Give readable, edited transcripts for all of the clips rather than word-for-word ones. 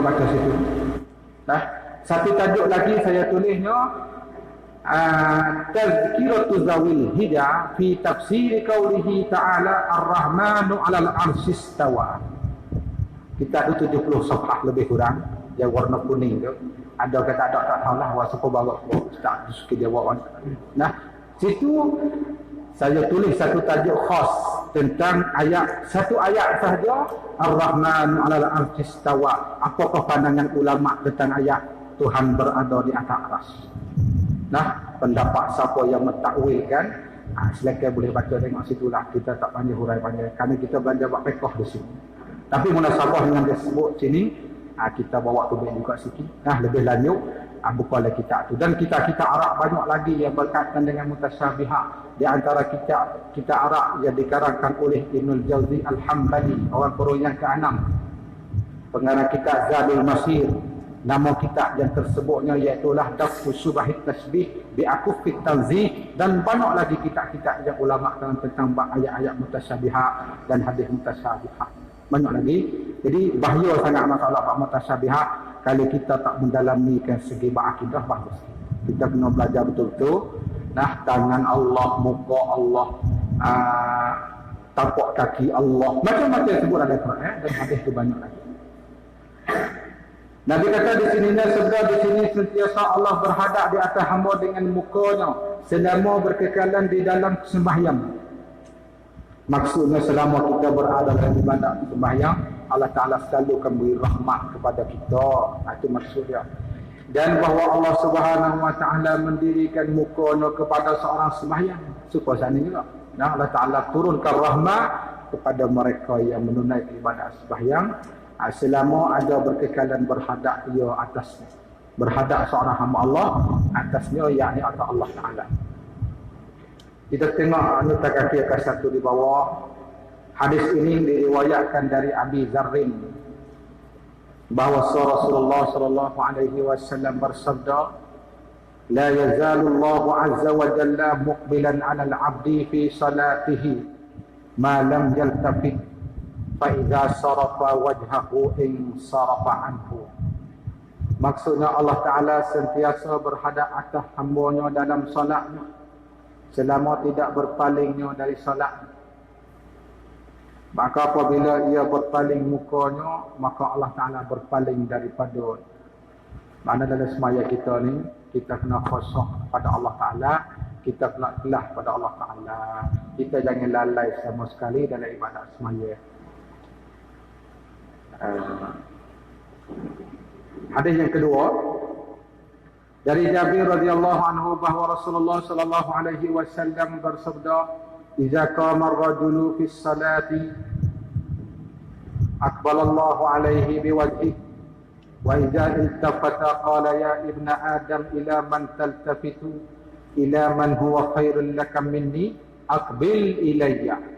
baca situ. Nah, satu tajuk lagi saya tulisnya Tazkiratu Zawil Hija fi tafsir qaulihi ta'ala Ar-Rahmanu 'alal 'arsy istawa. Kita ada 70 safhah lebih kurang yang warna kuning tu. Ada kata ada tak tahulah wa siapa bawa tak suka dia bawa. Nah, situ saya tulis satu tajuk khas tentang satu ayat sahaja Ar-Rahman 'alal 'arsy istawa. Apakah pandangan ulama tentang ayat Tuhan berada di atas arsy? Nah, pendapat siapa yang mentakwilkan, silakan boleh baca tengok situlah. Kita tak panjang hurai panjang kerana kita belajar buat fiqh di sini. Tapi munasabah dengan dia sebut sini, kita bawa tu juga sikit. Nah, lebih lanjut bukalah kitab tu. Dan kita Arab banyak lagi yang berkaitan dengan mutasyabihat. Di antara kita Arab yang dikarangkan oleh Ibnul Jauzi Al-Hambali, orang Qurun yang ke-6. Pengarang kitab Zadul Masir. Nama kitab yang tersebutnya iaitulah Dafu Syubahit Tasbih bi Akufit Tanzih, dan banyak lagi kitab-kitab yang ulama tentang ayat-ayat mutasyabihat dan hadis mutasyabihat. Banyak lagi. Jadi bahaya sangat masalah bab mutasyabihat kalau kita tak mendalamikan segi akidah bagus. Kita kena belajar betul-betul. Nah, tangan Allah, muka Allah, tapak kaki Allah, macam-macam sebut ada Quran dan hadis tu banyak lagi. Nabi kata di sini sabda di sini sentiasa Allah berhadap di atas hamba dengan mukanya selama berkekalan di dalam sembahyang. Maksudnya selama kita berada dalam ibadat sembahyang, Allah Ta'ala selalu akan beri rahmat kepada kita. Itu maksudnya. Dan bahawa Allah Subhanahu Wa Ta'ala mendirikan mukanya kepada seorang sembahyang. Supaya sana juga. Nah, Allah Ta'ala turunkan rahmat kepada mereka yang menunaikan ibadat sembahyang. Selama ada berkekalan berhadap ia atasnya, berhadap seorang hamba Allah atasnya, yakni atas Allah Ta'ala. Kita tengok nota kaki ke satu di bawah. Hadis ini diriwayatkan dari Abi Zarrin bahawa Rasulullah sallallahu alaihi wasallam bersabda, la yazalu Allah azza wa jalla muqbilan 'ala al-'abdi fi salatihi ma lam yaltafit فَإِذَا صَرَفَ وَجْهَهُ إِنْ صَرَفَ عَنْهُ. Maksudnya Allah Ta'ala sentiasa berhadap atas hambanya dalam solatnya selama tidak berpalingnya dari solat. Maka apabila ia berpaling mukanya, maka Allah Ta'ala berpaling daripada. Mana dalam semaya kita ni, kita kena khusyuk pada Allah Ta'ala, kita kena ikhlas pada Allah Ta'ala. Kita jangan lalai sama sekali dalam ibadat semaya. Hadis yang kedua dari Jabir radhiyallahu anhu bahawa Rasulullah sallallahu alaihi wasallam bersabda, "Idza qama ar-rajulu fi as-salati aqbala Allahu alaihi biwajhihi wa idza iltafata qala ya ibna Adam ila man taltafitu ila man huwa khairul laka minni aqbil ilayya."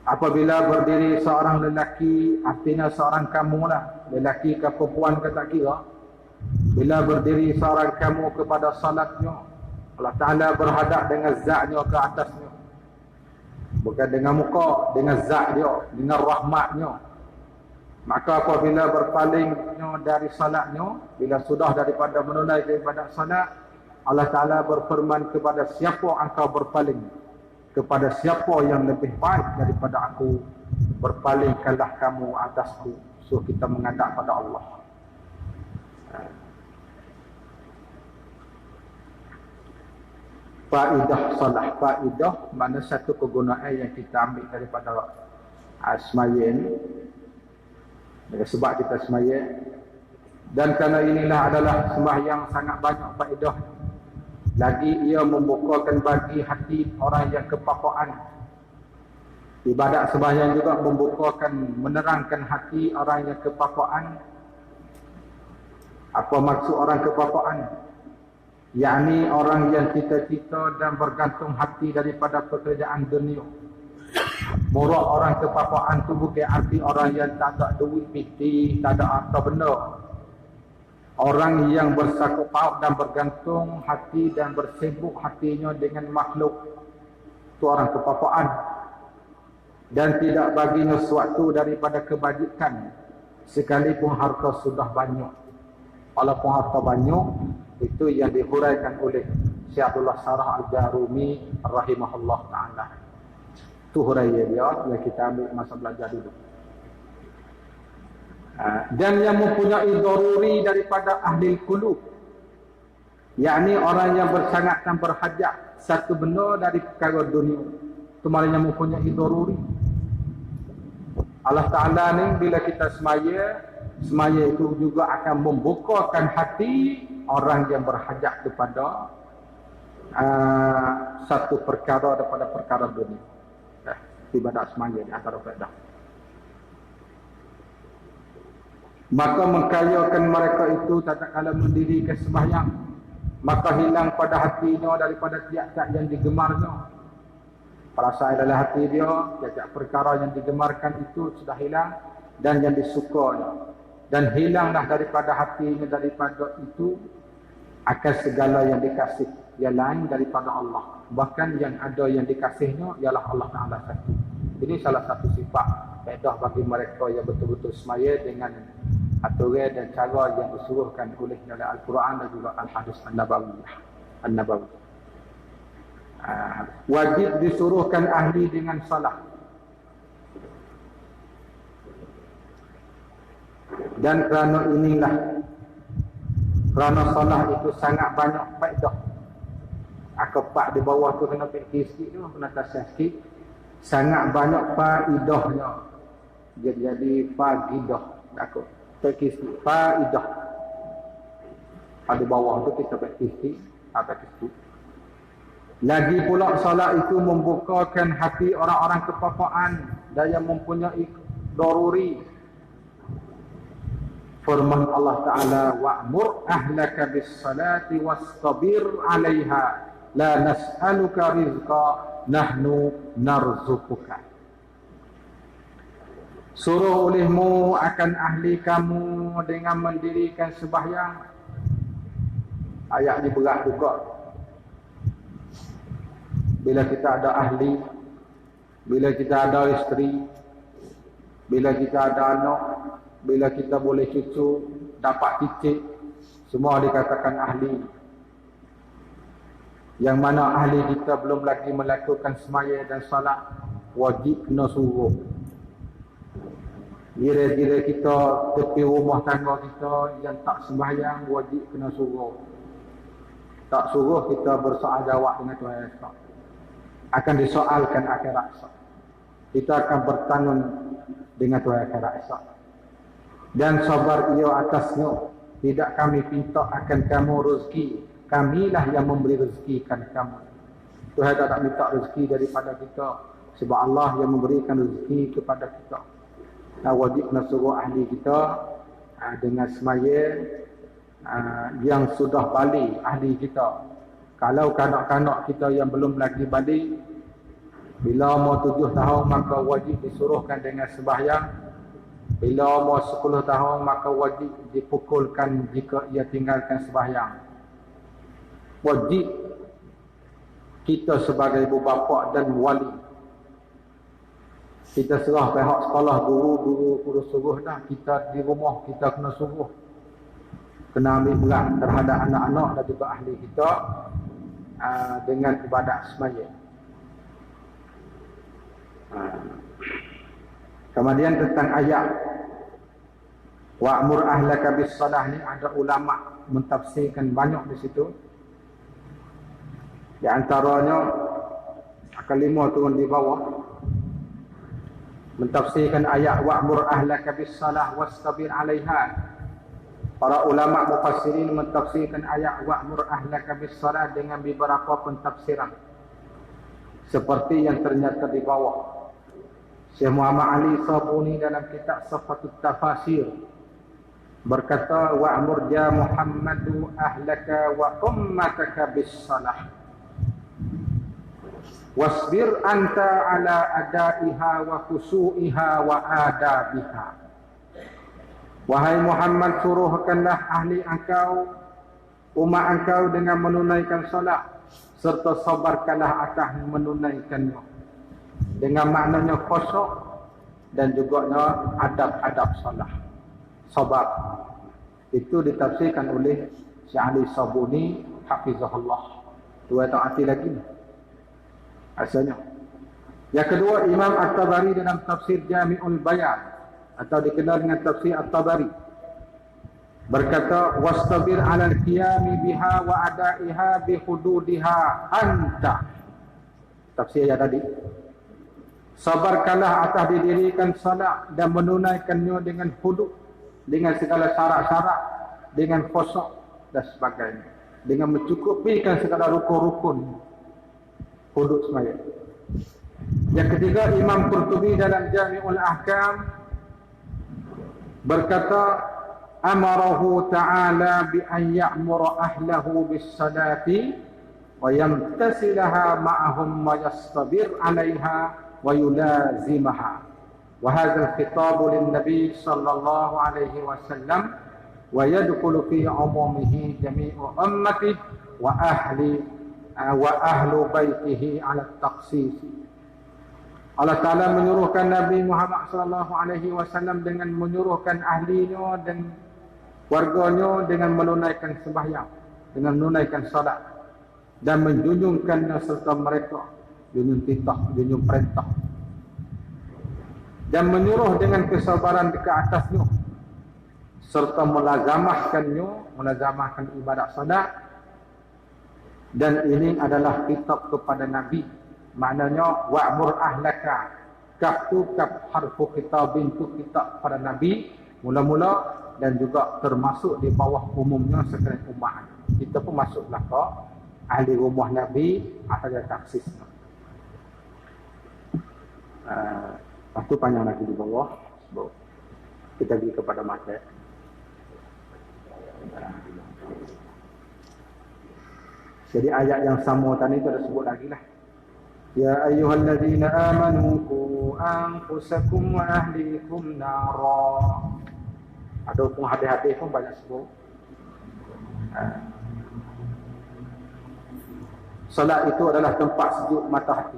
Apabila berdiri seorang lelaki, artinya seorang kamu lah, lelaki ke perempuan ke tak kira. Bila berdiri seorang kamu kepada salatnya, Allah Ta'ala berhadap dengan zatnya ke atasnya. Bukan dengan muka, dengan zat dia, dengan rahmatnya. Maka apabila berpalingnya dari salatnya, bila sudah daripada menunaikan ibadat salat, Allah Ta'ala berfirman kepada siapa engkau berpaling, kepada siapa yang lebih baik daripada aku, berpalingkanlah kamu atasku. So kita menghadap pada Allah. Faidah salah. Faidah mana satu kegunaan yang kita ambil daripada semaya ni, sebab kita semaya. Dan kerana inilah adalah sembahyang sangat banyak faedah. Lagi ia membukakan bagi hati orang yang kepakaan. Ibadat sembahyang juga membukakan, menerangkan hati orang yang kepakaan. Apa maksud orang kepakaan? Yakni orang yang cita-cita dan bergantung hati daripada pekerjaan dunia. Murak orang kepakaan tu bukan arti orang yang tak ada duit piti, tak ada harta benda. Orang yang bersangkut paut dan bergantung hati dan bersibuk hatinya dengan makhluk, itu orang kepapaan. Dan tidak baginya sesuatu daripada kebajikan sekalipun harta sudah banyak. Walaupun harta banyak, itu yang dihuraikan oleh Syekh Abdullah Sarah Al-Jarumi rahimahullah ta'ala. Itu huraian dia yang kita ambil masa belajar dulu. Dan yang mempunyai daruri daripada ahli qulub, yakni orang yang bersangat dan berhajat satu benda dari perkara dunia, itu maknanya mempunyai daruri. Allah Ta'ala ni bila kita semaya itu juga akan membukakan hati orang yang berhajat kepada satu perkara daripada perkara dunia. Ibadat semaya di antara faedah. Maka mengkayakan mereka itu tatkala mendirikan sembahyang, maka hilang pada hatinya daripada tiap-tiap yang digemarnya. Perasaan dalam hati dia, tiap-tiap perkara yang digemarkan itu sudah hilang, dan yang disukanya. Dan hilanglah daripada hatinya daripada itu akan segala yang dikasih yang lain daripada Allah. Bahkan yang ada yang dikasihnya ialah Allah Ta'ala satu. Ini salah satu sifat faedah bagi mereka yang betul-betul semaya dengan aturan dan cara yang disuruhkan oleh dalam Al-Quran dan juga Al-Hadis An-Nabawi. Wajib disuruhkan ahli dengan salat. Dan kerana salat itu sangat banyak faedah. Akapak di bawah tu kena fikir sikit tu, kena tasah sikit. Sangat banyak faedahnya. Jadi faedah. Takut. Fikir sikit. Faedah. Pada bawah tu kita fikir sikit. Lagi pula salat itu membukakan hati orang-orang kepapaan dan yang mempunyai daruri. Firman Allah Ta'ala, wa'mur ahlaka bis salati wastabir 'alaiha la nas'aluka rizqa nahnu narzuquka. Suruh olehmu akan ahli kamu dengan mendirikan sembahyang. Ayat ni berat juga. Bila kita ada ahli, bila kita ada isteri, bila kita ada anak, bila kita boleh cucu, dapat cicit, semua dikatakan ahli. Yang mana ahli kita belum lagi melakukan semaya dan salat, wajib kena suruh. Gira-gira kita tepi rumah tangga kita yang tak sembahyang, wajib kena suruh. Tak suruh kita bersoal jawab dengan Tuhan Esok. Akan disoalkan akhirat esok. Kita akan bertanggung dengan Tuhan akhirat esok. Dan sabar ia atasnya. Tidak kami pinta akan kamu rezeki. Kamilah yang memberi rezekikan kamu. Tuhan tak minta rezeki daripada kita. Sebab Allah yang memberikan rezeki kepada kita. Nah, wajib nak suruh ahli kita dengan semaya yang sudah balik ahli kita. Kalau kanak-kanak kita yang belum lagi balik, bila umur 7 tahun maka wajib disuruhkan dengan sembahyang. Bila umur 10 tahun maka wajib dipukulkan jika ia tinggalkan sembahyang. Wajib kita sebagai ibu bapa dan wali, kita serah pihak sekolah, guru suruh dah. Kita di rumah kita kena suruh. Kena ambil berat terhadap anak-anak dan juga ahli kita dengan ibadat semaya. Kemudian tentang ayat wa'mur ahlaka bis salah ni, ada ulama mentafsirkan banyak di situ. Di antaranya kalimah turun di bawah mentafsirkan ayat wa'mur ahlaka bis salah wastabir 'alaiha. Para ulama mufassirin mentafsirkan ayat wa'mur ahlaka bis salah dengan beberapa pentafsiran seperti yang ternyata di bawah. Syekh Muhammad Ali Sabuni dalam kitab Safatut Tafasir berkata, wa'mur ya Muhammadu ahlaka wa ummataka bis salah wasbir anta ala adaiha wa khusu'iha wa adabiha. Wahai Muhammad, suruhkanlah ahli engkau, umat engkau dengan menunaikan salat, serta sabarkanlah atas menunaikannya. Dengan maknanya khusyuk dan juga adab-adab salat. sabar. Itu ditafsirkan oleh Syekh Ali Sabuni hafizahullah. Dua taati lagi asalnya. Yang kedua, Imam At-Tabari dalam tafsir Jami'ul Bayan atau dikenal dengan tafsir At-Tabari berkata, wastabir 'ala al-qiyami biha wa ada'iha bi hududiha anta. Tafsir yang tadi, sabarkanlah atas didirikan salat dan menunaikannya dengan hudud, dengan segala syarat-syarat, dengan khusyuk dan sebagainya, dengan mencukupikan segala rukun-rukun hudud sembahyang. Yang ketiga, Imam Qurtubi dalam Jami'ul Ahkam berkata, amarahu ta'ala bi an ya'mura ahlahu bis salati wa yamtasilaha ma'ahum wa yastabir 'alaiha wa yulazimaha. Wa hadha al-khitab lin-nabi sallallahu alaihi wasallam wa yadkhulu fi 'umumihi jami'u ummatihi wa ahlu baitihi 'ala at-taqsis. Allah Ta'ala menyuruhkan Nabi Muhammad sallallahu alaihi wasallam dengan menyuruhkan ahlinya dan warganya dengan menunaikan sembahyang, dengan menunaikan salat dan menjunjungkannya serta mereka, junjung titah, junjung perintah, dan menyuruh dengan kesabaran ke atasnya serta melazamahkan ibadat salat. Dan ini adalah kitab kepada Nabi. Maknanya wa'mur ahlaka, kaf tu kaf harfu khitabin tu kitab pada Nabi mula-mula, dan juga termasuk di bawah umumnya sekalian umat. Kita pun masuklah ke ahli rumah Nabi atau taksis. Itu panjang lagi di bawah. Kita pergi kepada mata. Jadi ayat yang sama tadi itu ada sebut lagi lah. Ya ayyuhalladzina amanu qu anfusakum wa ahlikum nara. Ada pun hadis-hadis pun banyak sebut. Salat itu adalah tempat sejuk mata hati.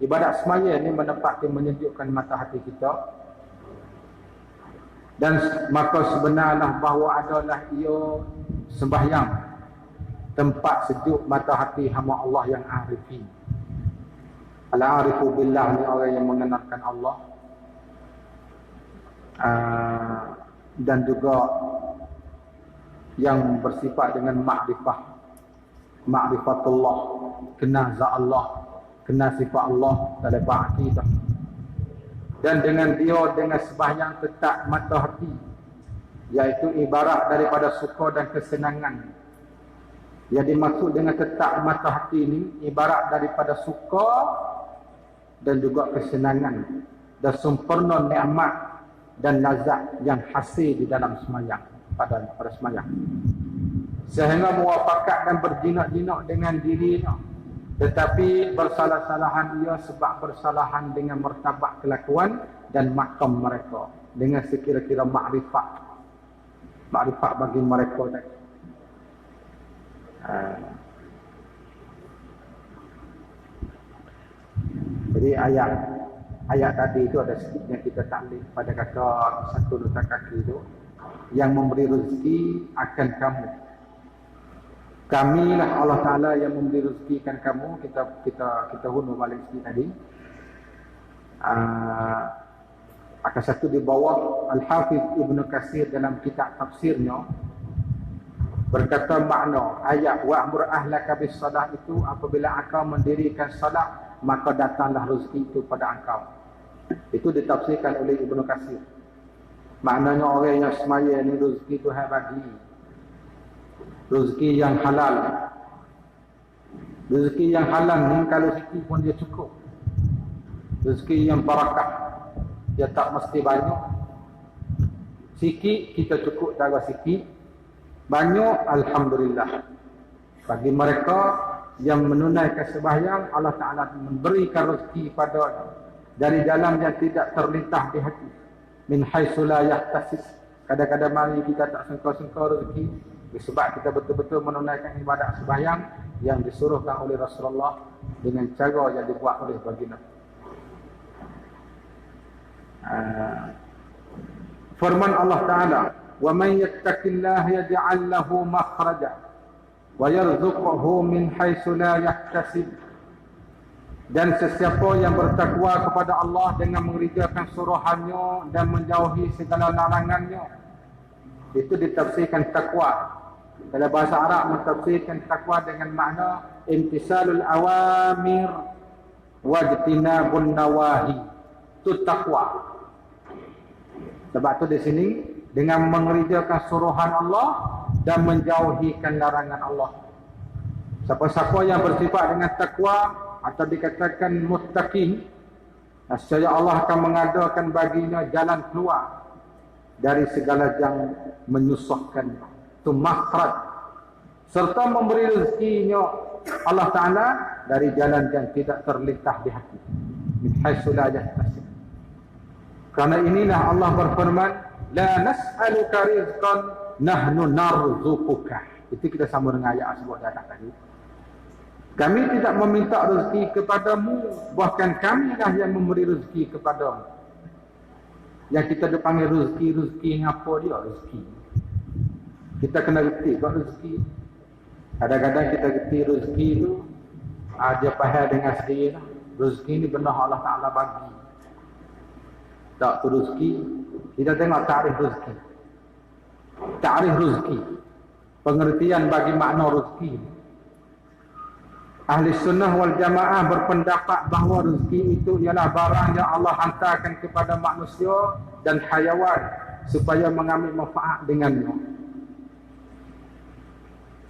Ibadat semaya ini menempati menyejukkan mata hati kita. Dan maka sebenarnya bahawa adalah ia sembahyang tempat sejuk mata hati hamba Allah yang arifin. Al-arifu billah ni orang yang mengenalkan Allah, dan juga yang bersifat dengan ma'rifatullah, kenal zat Allah, kenal sifat Allah dalam akidah. Dan dengan dia, dengan sembahyang tetap mata hati, iaitu ibarat daripada suka dan kesenangan. Yang dimaksud dengan tetap mata hati ini ibarat daripada suka dan juga kesenangan dan sempurna nikmat dan lazat yang hasil di dalam sembahyang, pada sembahyang, sehingga muafakat dan berjinak-jinak dengan dirinya, tetapi bersalah-salahan ia sebab bersalahan dengan martabat kelakuan dan makam mereka, dengan sekira-kira makrifat bagi mereka tadi. Jadi ayat tadi itu ada sedikitnya kita taklid pada kata satu letak kaki itu, yang memberi rezeki akan kamu. Kamilah Allah Ta'ala yang memberi rezekikan kamu. Kita hundur balik sikit tadi. Akan satu di bawah, Al-Hafiz Ibn Katsir dalam kitab tafsirnya berkata makna ayat wa'mur ahlaka bis salah itu, apabila engkau mendirikan salat maka datanglah rezeki itu pada engkau. Itu ditafsirkan oleh Ibn Katsir. Maknanya orang yang semaya ni rezeki Tuhan bagi, rezeki yang halal. Rezeki yang halal ni kalau sikit pun dia cukup. Rezeki yang barakah, dia tak mesti banyak. Sikit kita cukup cara sikit, banyak alhamdulillah. Bagi mereka yang menunaikan sembahyang, Allah Ta'ala memberikan rezeki pada dari jalan yang tidak terlintas di hati. Min haitsu la yahtasib. Kadang-kadang mari kita tak sangka-sangka rezeki, sebab kita betul-betul menunaikan ibadat sembahyang yang disuruhkan oleh Rasulullah dengan cara yang dibuat oleh baginda. Firman Allah Ta'ala wa man yattaqillaha yaj'al lahu makhraja wa yarzuqhu min haitsu la yahtasib. Dan sesiapa yang bertakwa kepada Allah dengan mengerjakan suruhannya dan menjauhi segala larangannya, itu ditafsirkan takwa. Dalam bahasa Arab mentafsirkan takwa dengan makna imtisalul awamir wajtinabun nawahi. Itu takwa. Sebab tu di sini dengan mengerjakan suruhan Allah dan menjauhikan larangan Allah. Siapa-siapa yang bersifat dengan takwa atau dikatakan muttaqin, nescaya Allah akan mengadakan baginya jalan keluar dari segala yang menyusahkan, itu makhraj, serta memberi rezekinya Allah Ta'ala dari jalan yang tidak terlintas di hati, min haitsu la yahtasib. Karena inilah Allah berfirman, la nas'aluka rizqan nahnu narzuquka. Itu kita sama dengan ayat sebut datang tadi. Kami tidak meminta rezeki kepadamu, bahkan kamilah yang memberi rezeki kepadamu. Yang kita dipanggil rezeki apa dia? Rezeki. Kita kena reti buat rezeki. Kadang-kadang kita reti rezeki itu dia faham dengan sendiri lah. Rezeki ni benar Allah Ta'ala bagi. Tak tu rezeki. Kita tengok ta'rif rezeki. Ta'rif rezeki. Pengertian bagi makna rezeki. Ahli sunnah wal jamaah berpendapat bahawa rezeki itu ialah barang yang Allah hantarkan kepada manusia dan hayawan supaya mengambil manfaat dengannya.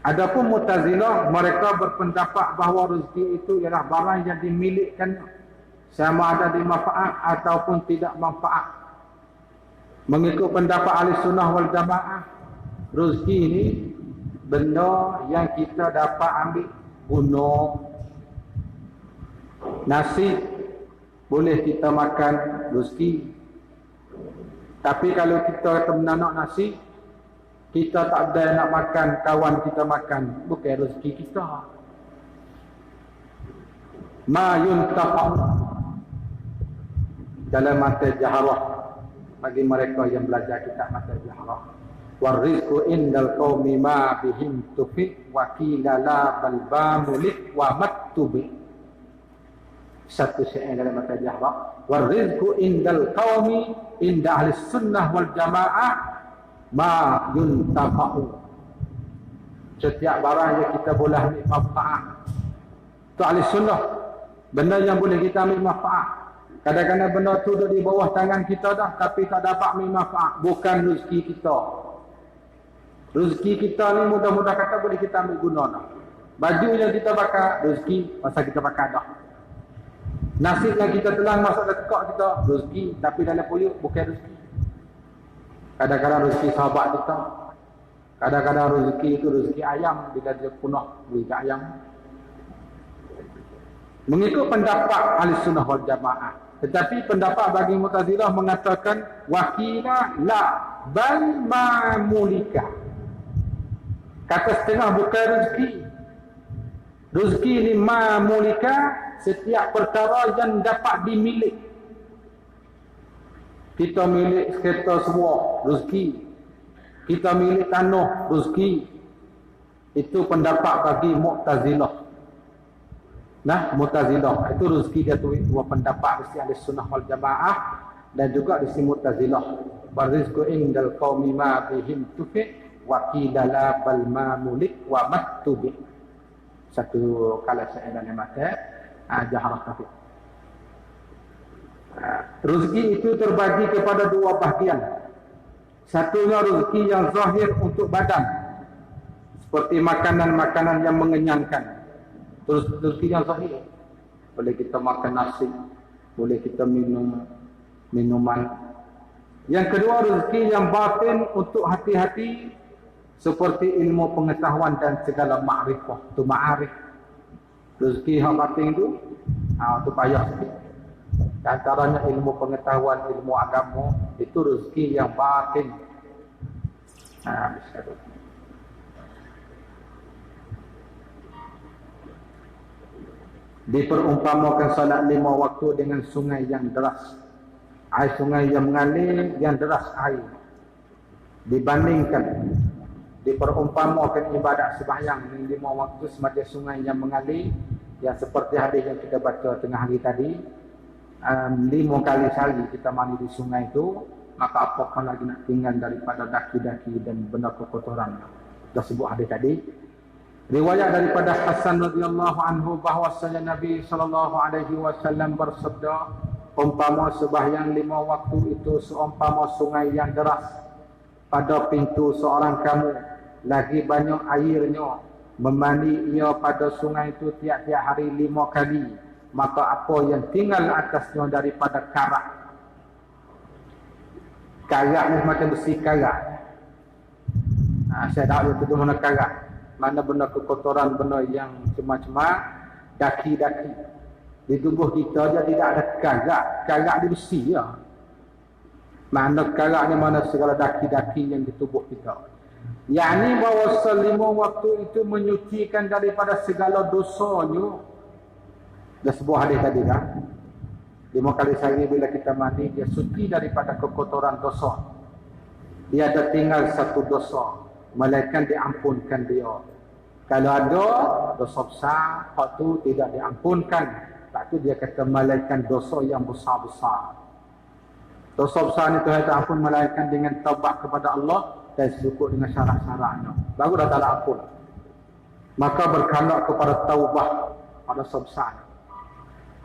Adapun Mu'tazilah, mereka berpendapat bahawa rezeki itu ialah barang yang dimilikkan sama ada dimanfaat ataupun tidak manfaat. Mengikut pendapat ahli sunnah wal jamaah, rezeki ini benda yang kita dapat ambil guna. Nasi boleh kita makan rezeki. Tapi kalau kita menanak nasi, kita tak ada nak makan, kawan kita makan, bukan rezeki kita. Ma yuntafa'u dalam mata jaharah, bagi mereka yang belajar kitab mata jaharah. Warizqu indal qaumi ma bihim tufi wa qila la bal bamulik wa maktubi. Satu syair dalam mata jahrah. Warizqu indal qaumi inda ahli sunnah wal jamaah ma yuntafa'u. Setiap barang yang kita boleh ambil manfaat, itu ahli sunnah, benda yang boleh kita ambil manfaat. Kadang-kadang benda tu duduk di bawah tangan kita dah, tapi tak dapat ambil manfaat. Bukan rezeki kita. Rezeki kita ni mudah-mudah kata boleh kita ambil guna dah. Baju yang kita pakai, rezeki masa kita pakai dah. Nasi yang kita telan masuk dalam tekak kita, rezeki, tapi dalam perut bukan rezeki. Kadang-kadang rezeki sahabat kita, kadang-kadang rezeki itu rezeki ayam, bila dia punah beri ke ayam. Mengikut pendapat ahli sunnah wal jamaah. Tetapi pendapat bagi Mu'tazilah mengatakan wakila la bal mamulika. Kata setengah bukan rezeki. Rezeki ni mamulika, setiap perkara yang dapat dimilik. Kita milik kereta semua, rezeki. Kita milik tanah, rezeki. Itu pendapat bagi Mu'tazilah. Nah, Mu'tazilah itu rezeki dia tu dua pendapat di ahli sunnah wal jamaah dan juga di sini Mu'tazilah. Warizqu indal qaumi ma bihim tufi wa qila la bal mamulik wa maktubi. Satu kala saya dalam mata jahrah tadi. Rezeki itu terbagi kepada dua bahagian. Satunya rezeki yang zahir untuk badan, seperti makanan-makanan yang mengenyangkan. Terus rezeki yang zahir, boleh kita makan nasi, boleh kita minum minuman. Yang kedua rezeki yang batin untuk hati-hati, seperti ilmu pengetahuan dan segala ma'rifah. Itu ma'arif. Rezeki yang batin itu payah sikit. Antaranya ilmu pengetahuan, ilmu agama, itu rezeki yang batin. Diperumpamakan salat 5 waktu dengan sungai yang deras. Air sungai yang mengalir, yang deras air. dibandingkan diperumpamakan ibadat sembahyang ini 5 waktu semacam sungai yang mengalir, yang seperti hadis yang kita baca tengah hari tadi, 5 kali sehari kita mandi di sungai itu, maka apakah lagi nak tinggal daripada daki-daki dan benda kekotoran. Dah sebut hadis tadi. Riwayat daripada Hasan radhiyallahu anhu bahwasanya Nabi sallallahu alaihi wasallam bersabda, umpama sembahyang 5 waktu itu seumpama sungai yang deras pada pintu seorang kamu, lagi banyak airnya, memandi ia pada sungai itu tiap-tiap hari 5 kali, maka apa yang tinggal atasnya daripada karat. Karat ni macam besi karat. Saya tahu itu mana karat, mana benda kekotoran, benda yang macam-macam, daki-daki. Di tubuh kita je tidak ada karat, karat di besi ya. Mana karat ni, mana segala daki-daki yang di tubuh kita. Yakni bahawa 5 waktu itu menyucikan daripada segala dosanya. Dah sebuah hadis tadi dah. 5 kali sehari bila kita mandi, dia suci daripada kekotoran dosa. Dia ada tinggal satu dosa, malaikat diampunkan dia. Kalau ada dosa besar, hak tu tidak diampunkan. Tak tu dia kata malaikat dosa yang besar-besar. Dosa besar ni Tuhan tak ampun malaikat dengan taubat kepada Allah dan cukup dengan syarat-syaratnya. Baru dah tak ada ampun. Maka berkandak kepada taubat pada dosa besar.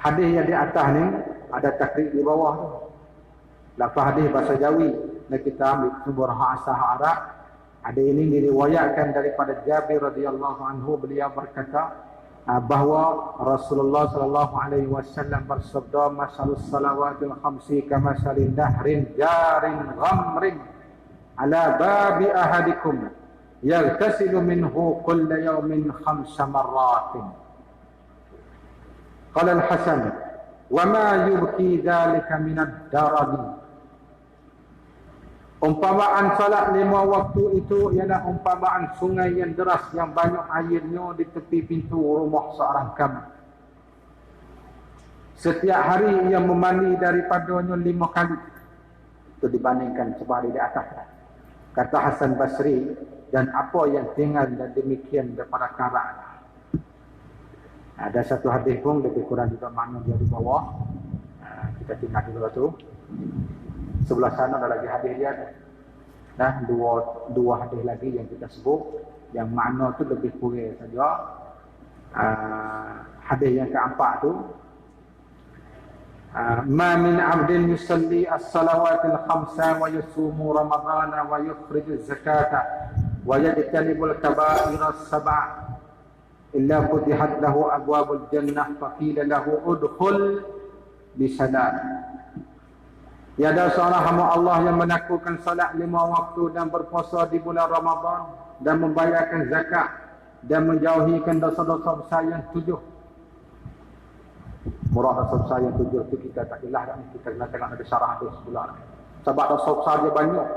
Hadis yang di atas ni ada takrib di bawah tu. Lafaz hadis bahasa Jawi. Dan kita ambil sumber bahasa Arab. Ada ini diriwayatkan daripada Jabir radhiyallahu anhu, beliau berkata bahawa Rasulullah sallallahu alaihi wasallam bersabda, masalus salawatil khamsi kamasalin nahrin jarin ghamrin ala babi ahadikum yaghtasilu minhu kulla yawmin 5 marratin. Qala al-Hasan wa ma yubki dhalika min ad-darab. Umpamaan salat 5 waktu itu ialah umpamaan sungai yang deras yang banyak airnya di tepi pintu rumah seorang kamu. Setiap hari ia memandi daripadanya 5 kali. Itu dibandingkan seperti di atas. Kata Hasan Basri, dan apa yang tinggal dan demikian daripada karat. Ada satu hadis pun lebih kurang juga makna dia di bawah. Kita tinggal dulu tu. Sebelah sana ada lagi hadis dia. Nah, dua hadis lagi yang kita sebut, yang makna tu lebih kurang saja. Hadis yang keempat tu, ma min 'abdin yusalli as-salawatil khamsa wa yusumu ramadhana wa yukhriju zakata wa yajtanibul kaba'ira as-sab'a illa futihat lahu abwabul jannah fa qila lahu udkhul bi salat. Tiada seorang hamba Allah yang menakutkan salat 5 waktu dan berpuasa di bulan Ramadan dan membayarkan zakat dan menjauhikan dosa-dosa besar yang 7. Murah dosa besar yang 7 itu kita tak ilah dah, kita kena tengok ada syarah hadis sebelah. Sebab dosa besar dia banyak.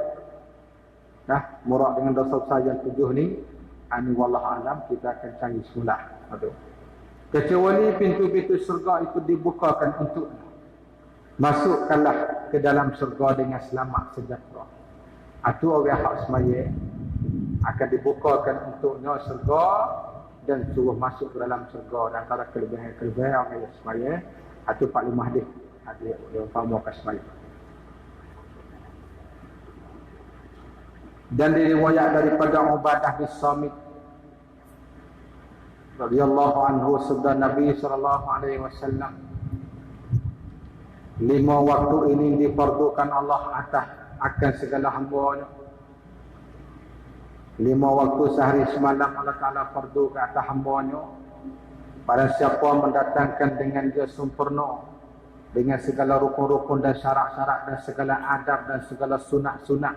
Nah, murah dengan dosa besar yang 7 ni, ani wallahu alam kita akan cari sulah. Kecuali pintu-pintu syurga itu dibukakan untuknya. Masukkanlah ke dalam syurga dengan selamat sejahtera. Itu orang hak semaya akan dibukakan untuknya syurga dan suruh masuk ke dalam syurga. Dan antara kelebihan-kelebihan orang yang semaya, itu Pak Limah Hadis yang pamukan semaya. Dan diriwayat daripada Ubadah bin Samit radhiyallahu anhu, sabda Nabi sallallahu alaihi wasallam, 5 waktu ini difardukan Allah atas akan segala hamba-Nya. 5 waktu sehari semalam Allah Ta'ala fardu ke atas hamba-Nya. Barang siapa mendatangkan dengan dia sempurna, dengan segala rukun-rukun dan syarat-syarat dan segala adab dan segala sunat-sunat,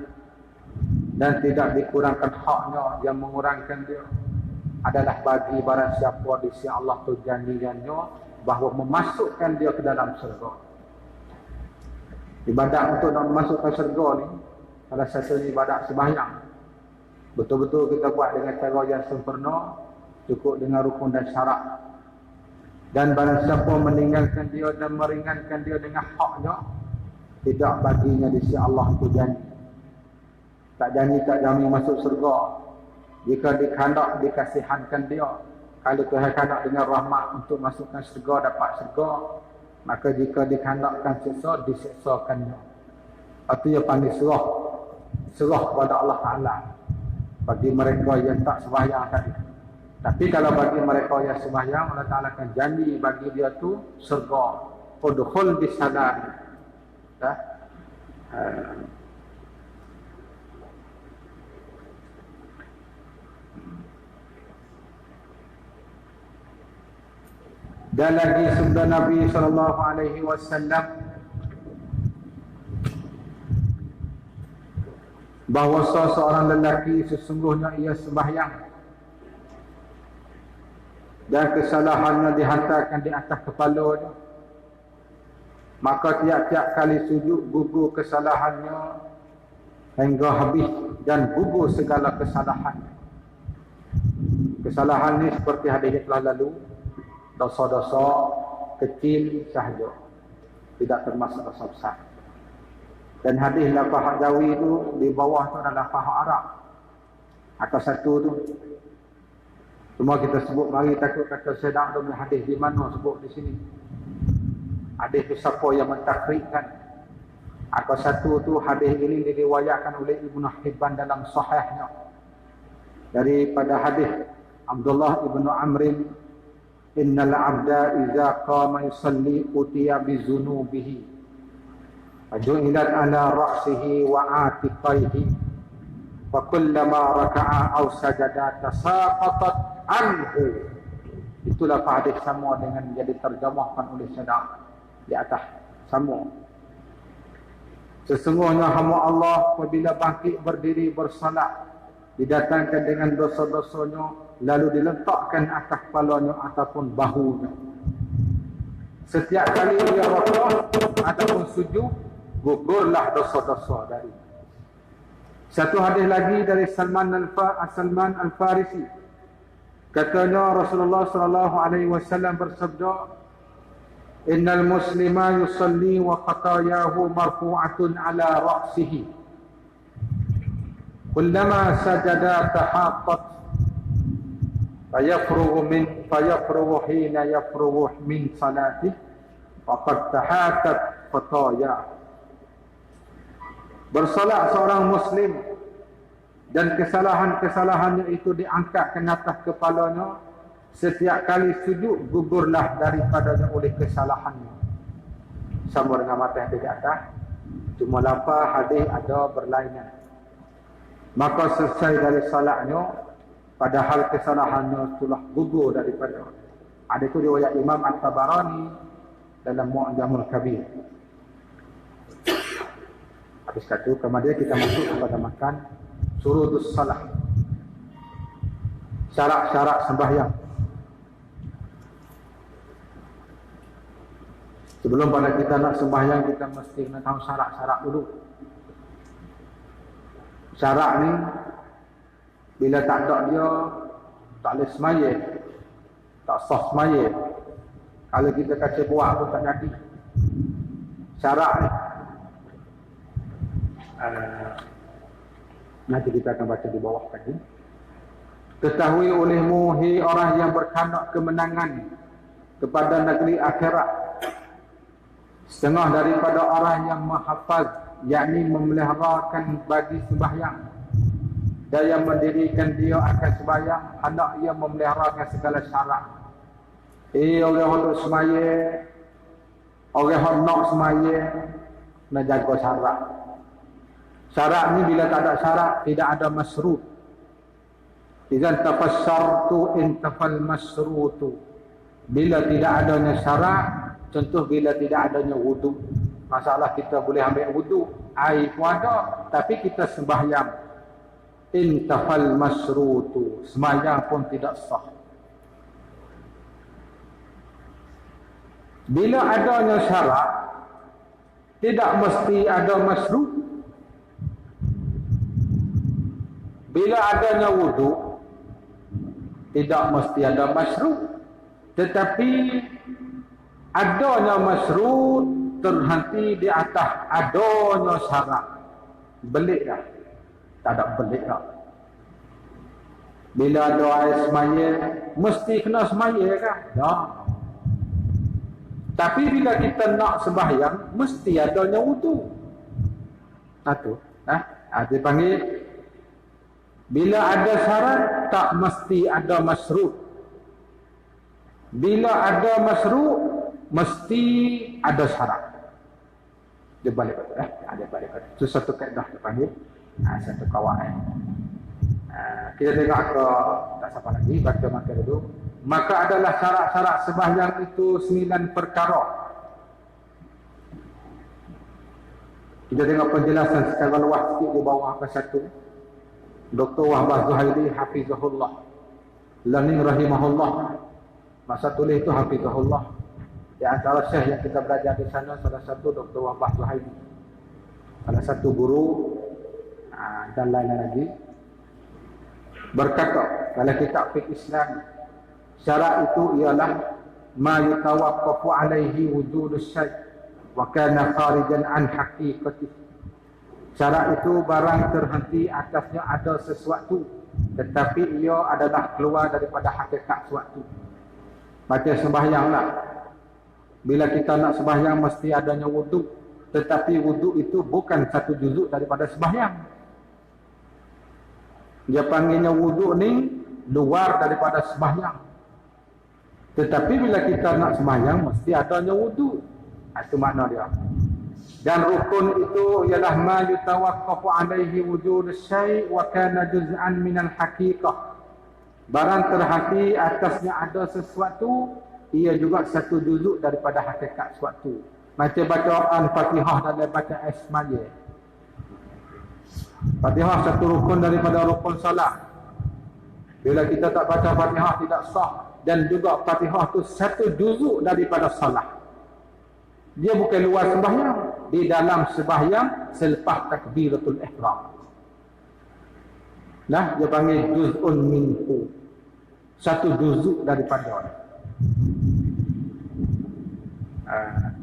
dan tidak dikurangkan haknya yang mengurangkan dia, adalah bagi barang siapa di sisi Allah tu janjiannya bahawa memasukkan dia ke dalam syurga. Ibadat untuk nak masuk ke syurga ni, salah satu ibadat sembahyang. Betul-betul kita buat dengan cara yang sempurna, cukup dengan rukun dan syarat. Dan barang siapa meninggalkan dia dan meringankan dia dengan haknya, tidak baginya di sisi Allah itu janji. tak janji tak jamin masuk syurga. Jika dikhandak dikasihankan dia, kalau Tuhan khandak dengan rahmat untuk masukkan syurga, dapat syurga. Maka jika dikhandakkan siksa, disiksakannya. Itu yang panggil serah kepada Allah Ta'ala bagi mereka yang tak sembahyang tadi. Tapi kalau bagi mereka yang sembahyang, Allah Ta'ala akan janji bagi dia tu syurga. Udkhul bisalam. Dan lagi sabda Nabi SAW bahawa seorang lelaki sesungguhnya ia sembahyang dan kesalahannya dihantarkan di atas kepalanya, maka tiap-tiap kali sujud gugur kesalahannya hingga habis dan gugur segala kesalahan. Kesalahan ini seperti hadis yang telah lalu, dosa-dosa kecil sahaja, tidak termasuk dosa besar. Dan hadis lafaz Jawi itu di bawah tu adalah lafaz Arab. Atau satu tu semua kita sebut, mari takut kata sedang tu hadis di mana sebut di sini. Hadis itu siapa yang mentakrikkan? Atau satu tu hadis ini diriwayatkan oleh Ibnu Hibban dalam sahihnya daripada hadis Abdullah ibnu Amrin, innal abda iza qama yusalli utiya bizunubihi faju'ilat ala ra'sihi wa atiqaihi fa kullama raka'a aw sajada tasaqatat anhu. Itulah hadis sama dengan jadi terjemahkan oleh Syedang di atas sama. Sesungguhnya hamba Allah apabila bangkit berdiri bersalat, didatangkan dengan dosa-dosanya lalu diletakkan atas kepalanya ataupun bahunya. Setiap kali dia rakaat ataupun sujud, gugurlah dosa-dosa dari. Satu hadis lagi dari Salman Al-Farisi. Katanya Rasulullah SAW bersabda, innal muslima yusalli wa khatayahu marfu'atun ala ra'sihi. Kullama sajada tahaqqat fayafruhu hina yafruhu min salatih faqad tahatat khataya. Bersolat seorang muslim dan kesalahan-kesalahannya itu diangkat ke atas kepalanya, setiap kali sujud gugurlah daripadanya oleh kesalahannya. Sama dengan mata di atas, cuma lafaz hadis ada berlainan. Maka selesai dari salatnya, padahal kesalahannya telah gugur daripada. Ada itu riwayat Imam At-Tabarani dalam Mu'jamul Kabir. Habis kata, kemudian kita masuk kepada makan surudus salat. Syarat-syarat sembahyang. Sebelum pada kita nak sembahyang, kita mesti nak tahu syarat-syarat dulu. Syarat ni bila tak ada dia, tak boleh semaya, tak sah semaya. Kalau kita kata buat pun tak jadi. Syarat ni nanti kita akan baca di bawah tadi. Ketahui olehmu, hai orang yang berkandak kemenangan kepada negeri akhirat, setengah daripada orang yang menghafaz, yakni memeliharakan bagi sembahyang, dan yang mendirikan dia akan sembahyang, hendak ia memeliharakan segala syarat. Orang hendak semaya, orang hendak semaya, nak jaga syarat. Syarat ni bila tak ada syarat, tidak ada masrut. Idzan tafassartu intafal masrutu. Bila tidak adanya syarat, contoh bila tidak adanya wudu. Masalah kita boleh ambil wudu, air pun ada, tapi kita sembahyang, intafal masrutu, sembahyang pun tidak sah. Bila adanya syarat, tidak mesti ada masrut. Bila adanya wudu, tidak mesti ada masrut. Tetapi adanya masrut terhenti di atas adanya syarat. Belik dah. Tak ada pelik tak. Bila ada air semaya, mesti kena semaya kan? Tak. Tapi bila kita nak sembahyang, mesti adanya wudu. Satu. Dia panggil, bila ada syarat, tak mesti ada masru'. Bila ada masru', mesti ada syarat. Dia balik pada. Dia balik pada. Itu satu kaedah dia panggil. Satu kawan. Kita tengok ke, tak siapa lagi, baca maka dulu. Maka adalah syarat-syarat sembahyang itu 9 perkara. Kita tengok penjelasan secara luas sikit di bawah ke satu. Dr. Wahbah Zuhaili hafizahullah, Laning rahimahullah. Masa tulis itu hafizahullah. Di antara syekh yang kita belajar di sana, salah satu Dr. Wahbah Zuhaili, salah satu guru, dan lain-lain lagi, berkata dalam kitab fiqh Islam, syarat itu ialah ma yutawaqqafu alaihi wujudus syai' wa kana kharijan an haqiqati. Syarat itu barang terhenti atasnya ada sesuatu, tetapi ia adalah keluar daripada hakikat sesuatu. Macam sembahyanglah. Bila kita nak sembahyang mesti adanya wudu, tetapi wudu itu bukan satu juzuk daripada sembahyang. Dia panggilnya wudu ni luar daripada sembahyang. Tetapi bila kita nak sembahyang mesti adanya wudu. Itu makna dia. Dan rukun itu ialah ma yutawaqqafu alaihi wujudus syai' wa kana juz'an minal haqiqah. Barang terhati atasnya ada sesuatu, ia juga satu juzuk daripada hakikat sesuatu. Macam baca Al-Fatihah dalam baca Asma'iyah. Fatihah satu rukun daripada rukun salat. Bila kita tak baca Fatihah tidak sah. Dan juga Fatihah itu satu juzuk daripada salat. Dia bukan luar sembahyang. Di dalam sembahyang selepas takbiratul ihram. Dia panggil juz'un minhu. Satu juzuk daripada.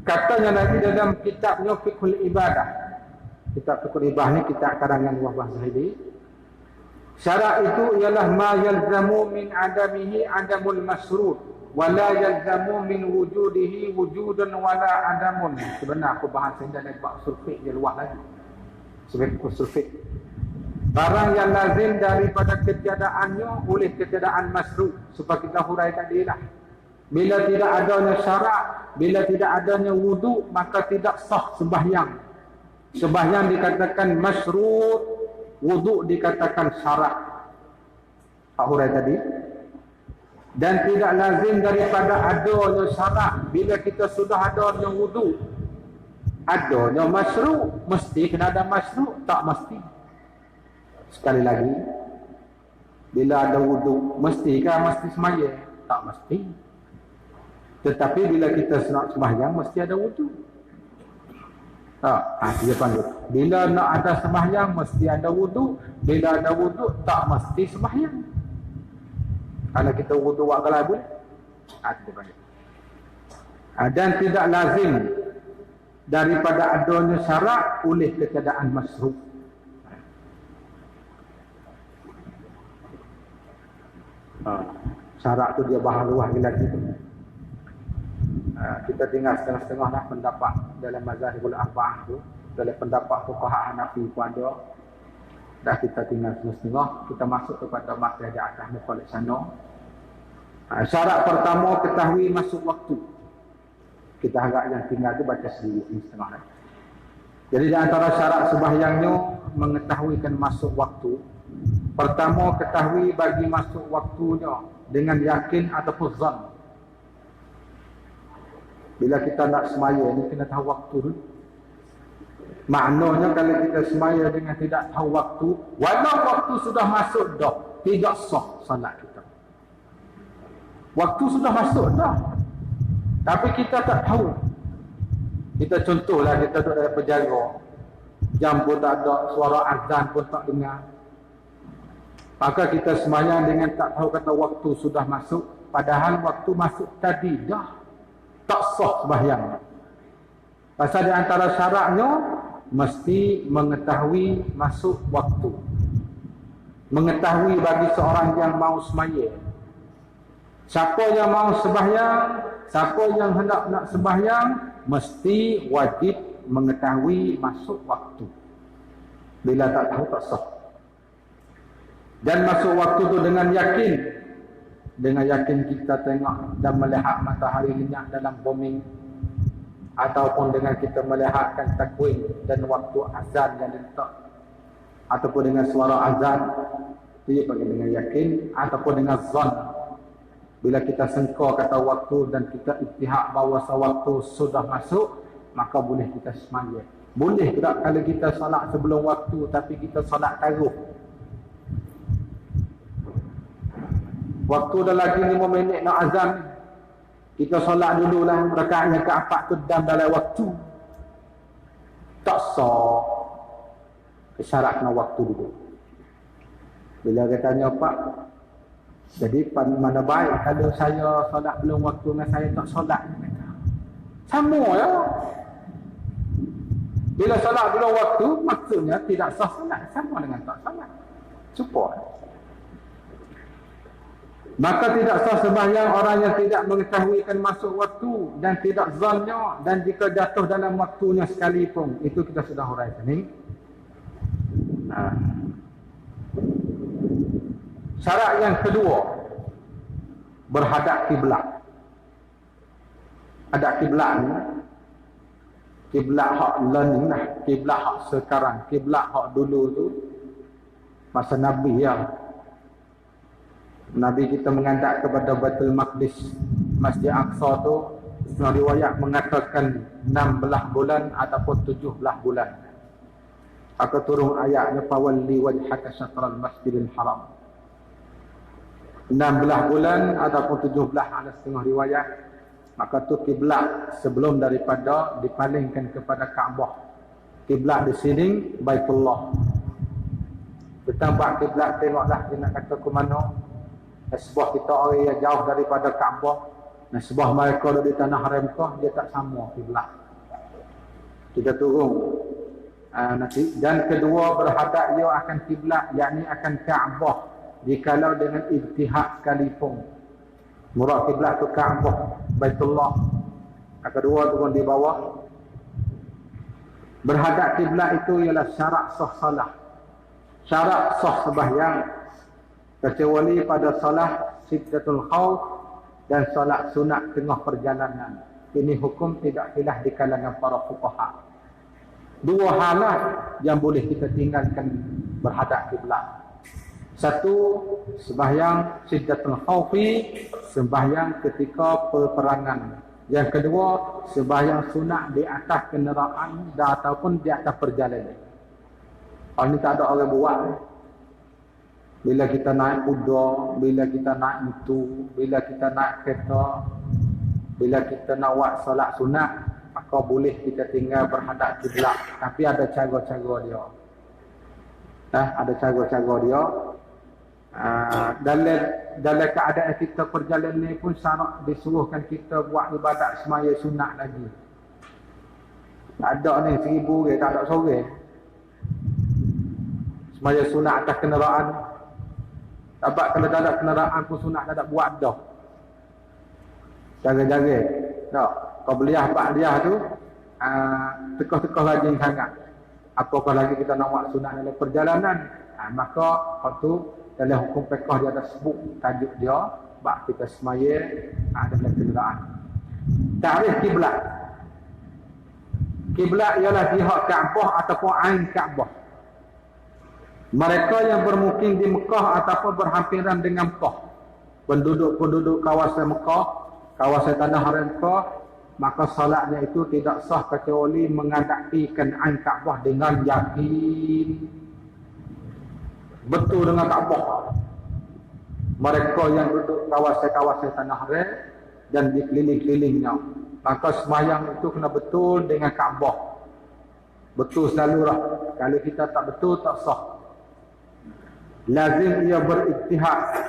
Katanya lagi dalam kitabnya Fiqhul Ibadah. Kitab Fiqhul Ibadah ni kitab karangan Wahbah Zuhaili. Syarat itu ialah ma yalzamu min adamihi adamul masrud wa la yalzamu min wujudihi wujudan wa la adamun. Sebenarnya aku bahas ini dalam bab sulfik dia luas lagi. Sebagai sulfik. Barang yang lazim daripada ketiadaannya oleh ketiadaan masrud, supaya kita hurai tadi lah. Bila tidak adanya syarat, bila tidak adanya wudu, maka tidak sah sembahyang. Sembahyang dikatakan masrud, wudu dikatakan syarat. Pak hurai tadi. Dan tidak lazim daripada adanya syarat bila kita sudah adanya wudu. Adanya masrud, mesti kena ada masrud, tak mesti. Sekali lagi, bila ada wudu, mestikah mesti semaya? Tak mesti. Tetapi bila kita nak sembahyang, mesti ada wudu. Dia panggil. Bila nak ada sembahyang, mesti ada wudu. Bila ada wudu, tak mesti sembahyang. Kalau kita wudu wakala boleh. Dia panggil. Dan tidak lazim daripada adanya syarat oleh ketiadaan masruf. Syarat tu dia bahas luas lagi tu. Kita tinggal setengah-setengah lah pendapat dalam mazhabul arba'ah tu. Dalam pendapat fuqaha Hanafi pun ada. Dah kita tinggal setengah-setengah. Kita masuk kepada materi di atas muka sana. Syarat pertama, ketahui masuk waktu. Kita harap yang tinggal tu baca sendiri setengah lagi. Jadi di antara syarat sembahyangnya mengetahuikan masuk waktu. Pertama, ketahui bagi masuk waktunya dengan yakin ataupun zan. Bila kita nak semaya ni kena tahu waktu dulu. Maknanya kalau kita semaya dengan tidak tahu waktu, walau waktu sudah masuk dah, tidak sah salat kita. Waktu sudah masuk dah, tapi kita tak tahu. Kita contohlah, kita duduk dalam penjara, jam pun tak ada, suara azan pun tak dengar. Maka kita sembahyang dengan tak tahu kata waktu sudah masuk, padahal waktu masuk tadi dah, tak sah sembahyang. Pasal di antara syaratnya mesti mengetahui masuk waktu. mengetahui bagi seorang yang mau semaya. Siapa yang mau sembahyang, siapa yang hendak nak sembahyang, mesti wajib mengetahui masuk waktu. Bila tak tahu tak sah. Dan masuk waktu tu dengan yakin. Dengan yakin kita tengok dan melihat matahari lenyap dalam bombing, ataupun dengan kita melihatkan takwim dan waktu azan yang diletak, ataupun dengan suara azan, dia bagi dengan yakin, ataupun dengan zon. Bila kita sengkau kata waktu dan kita ittihad bahawa waktu sudah masuk, maka boleh kita semaya. Boleh tak kalau kita solat sebelum waktu tapi kita solat taruh? Waktu dah lagi 5 minit nak azan, kita solat dululah rakaat yang keempat tu dalam waktu. Tak sah. Syarat kena waktu dulu. Bila dia tanya, Pak, jadi mana baik kalau saya solat belum waktu dengan saya tak solat? Sama ya. Bila solat belum waktu, maksudnya tidak sah solat. Sama dengan tak solat. Support. Maka tidak sah sembahyang orang yang tidak mengetahui akan masuk waktu dan tidak zannya, dan jika jatuh dalam waktunya sekalipun. Itu kita sudah huraikan ni. Syarat yang kedua, berhadap kiblat. Ada kiblat ni, kiblat hak learning lah, kiblat hak sekarang, kiblat hak dulu tu masa Nabi ya. Nabi kita menghadap kepada Baitul Maqdis, Masjid Aqsa tu, semua riwayat mengatakan 16 bulan ataupun 17 bulan. Akan turun ayatnya fawalli wajhaka syatral masjidil haram. 16 bulan ataupun 17 ada setengah riwayat. Maka tu kiblat sebelum daripada dipalingkan kepada Kaabah. Kiblat di sini Baitullah. Ditambah kiblat, tengoklah dia nak kata ke mana. Nasbah kita orang yang jauh daripada Kaabah, nasbah mereka di tanah haram kah, dia tak sama kiblat. Kita turun nanti. Dan kedua, berhadap ia akan kiblat, yakni akan Kaabah, jikalau dengan ijtihad sekalipun. Murad kiblat tu Kaabah, Baitullah. Yang kedua turun di bawah. Berhadap kiblat itu ialah syarat sah salah. Syarat sah sembahyang, kecuali pada salat siddatul khauf dan salat sunat tengah perjalanan. Ini hukum tidak khilaf di kalangan para fuqaha. Dua halat yang boleh kita tinggalkan berhadap kiblat. Satu, sembahyang siddatul khaufi, sembahyang ketika peperangan. Yang kedua, sembahyang sunat di atas kenderaan ataupun di atas perjalanan. Kalau ini tak ada orang buat. Bila kita naik kuda, bila kita naik motor, bila kita naik kereta, bila kita nak buat solat sunat, maka boleh kita tinggal berhadap kiblat. Tapi ada cara-cara dia. Ada cara-cara dia. Dalam keadaan kita perjalanan ni pun syarat disuruhkan kita buat ibadat semaya sunat lagi. Tak ada ni 1000 orang, tak ada sore. Semaya sunat atas kenderaan. Sebab kalau tak ada kenderaan pun sunat tak ada buat dah. Jaga-jaga. Tak. Kau beliah ba'liyah tu, tekah-tekah rajin sangat. Apakah lagi kita nak buat sunat dalam perjalanan? Maka waktu dalam hukum fiqh dia ada sebut tajuk dia, bab kita semaya dalam kenderaan. Tarikh kiblat. Kiblat ialah jihad Kaabah ataupun ain Kaabah. Mereka yang bermukim di Mekah ataupun berhampiran dengan Mekah, penduduk-penduduk kawasan Mekah, kawasan tanah haram Mekah, maka salatnya itu tidak sah kecuali menghadapkan ain Kaabah dengan yakin. Betul dengan Kaabah. Mereka yang duduk kawasan-kawasan tanah haram dan di keliling-kelilingnya, maka sembahyang itu kena betul dengan Kaabah. Betul selalu lah. Kalau kita tak betul, tak sah. Lazim ia berijtihad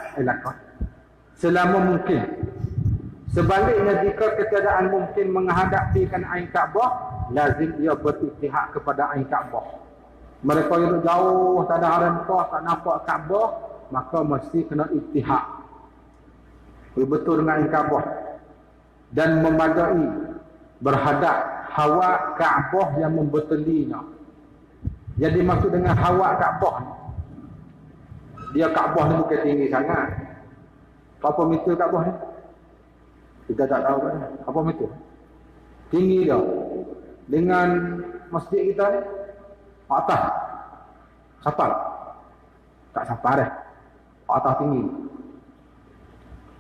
selama mungkin. Sebaliknya, jika ketiadaan mungkin menghadapkan ain Kaabah, lazim ia berijtihad kepada ain Kaabah. Mereka yang jauh, tak ada harempah, tak nampak Kaabah, maka mesti kena ittihad. Betul dengan Kaabah. Dan memadai berhadap hawa Kaabah yang membetelinya. Jadi maksud dengan hawa Kaabah ni, dia Kaabah ni bukan tinggi sangat. Berapa meter Kaabah ni? Kita tak tahu kan. Apa meter? Tinggi dia. Dengan masjid kita ni, atas. Sapal. Tak sapal dah. Atas tinggi.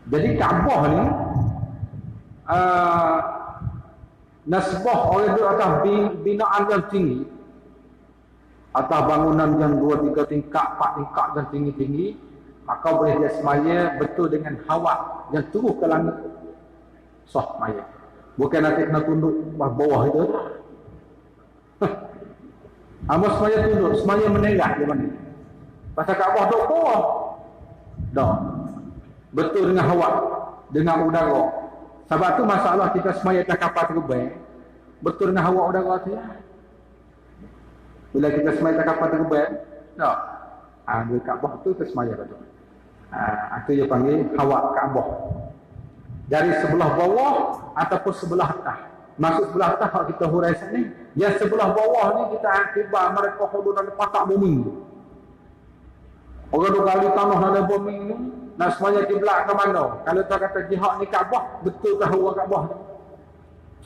Jadi Kaabah ni, nasbah oleh dia atas binaan yang tinggi. Atas bangunan yang 2-3 tingkat, 4 tingkat dan tinggi-tinggi, maka boleh dia semaya betul dengan hawa yang terus ke langit. Sah semaya. Bukan nanti kena tunduk bawah itu. Amat semaya tunduk, semaya menengah di mana. Pasal Kaabah duduk bawah. Dah. Betul dengan hawa, dengan udara. Sebab tu masalah kita semaya atas kapal terbang. Betul dengan hawa udara tu ya. Bila kita semaya atas kapal terbang, dah. Ambil Kaabah tu kita semaya betul. Itu dia panggil hawa Kaabah. Dari sebelah bawah ataupun sebelah atas. Maksud sebelah atas kalau kita hurai sini, yang sebelah bawah ni kita akibat mereka hudu dari patak bumi. Orang 2 kali tanah dari bumi ni, nak semuanya kiblat ke mana? Kalau tak kata jihad ni Kaabah, betul ke hawa Kaabah ni?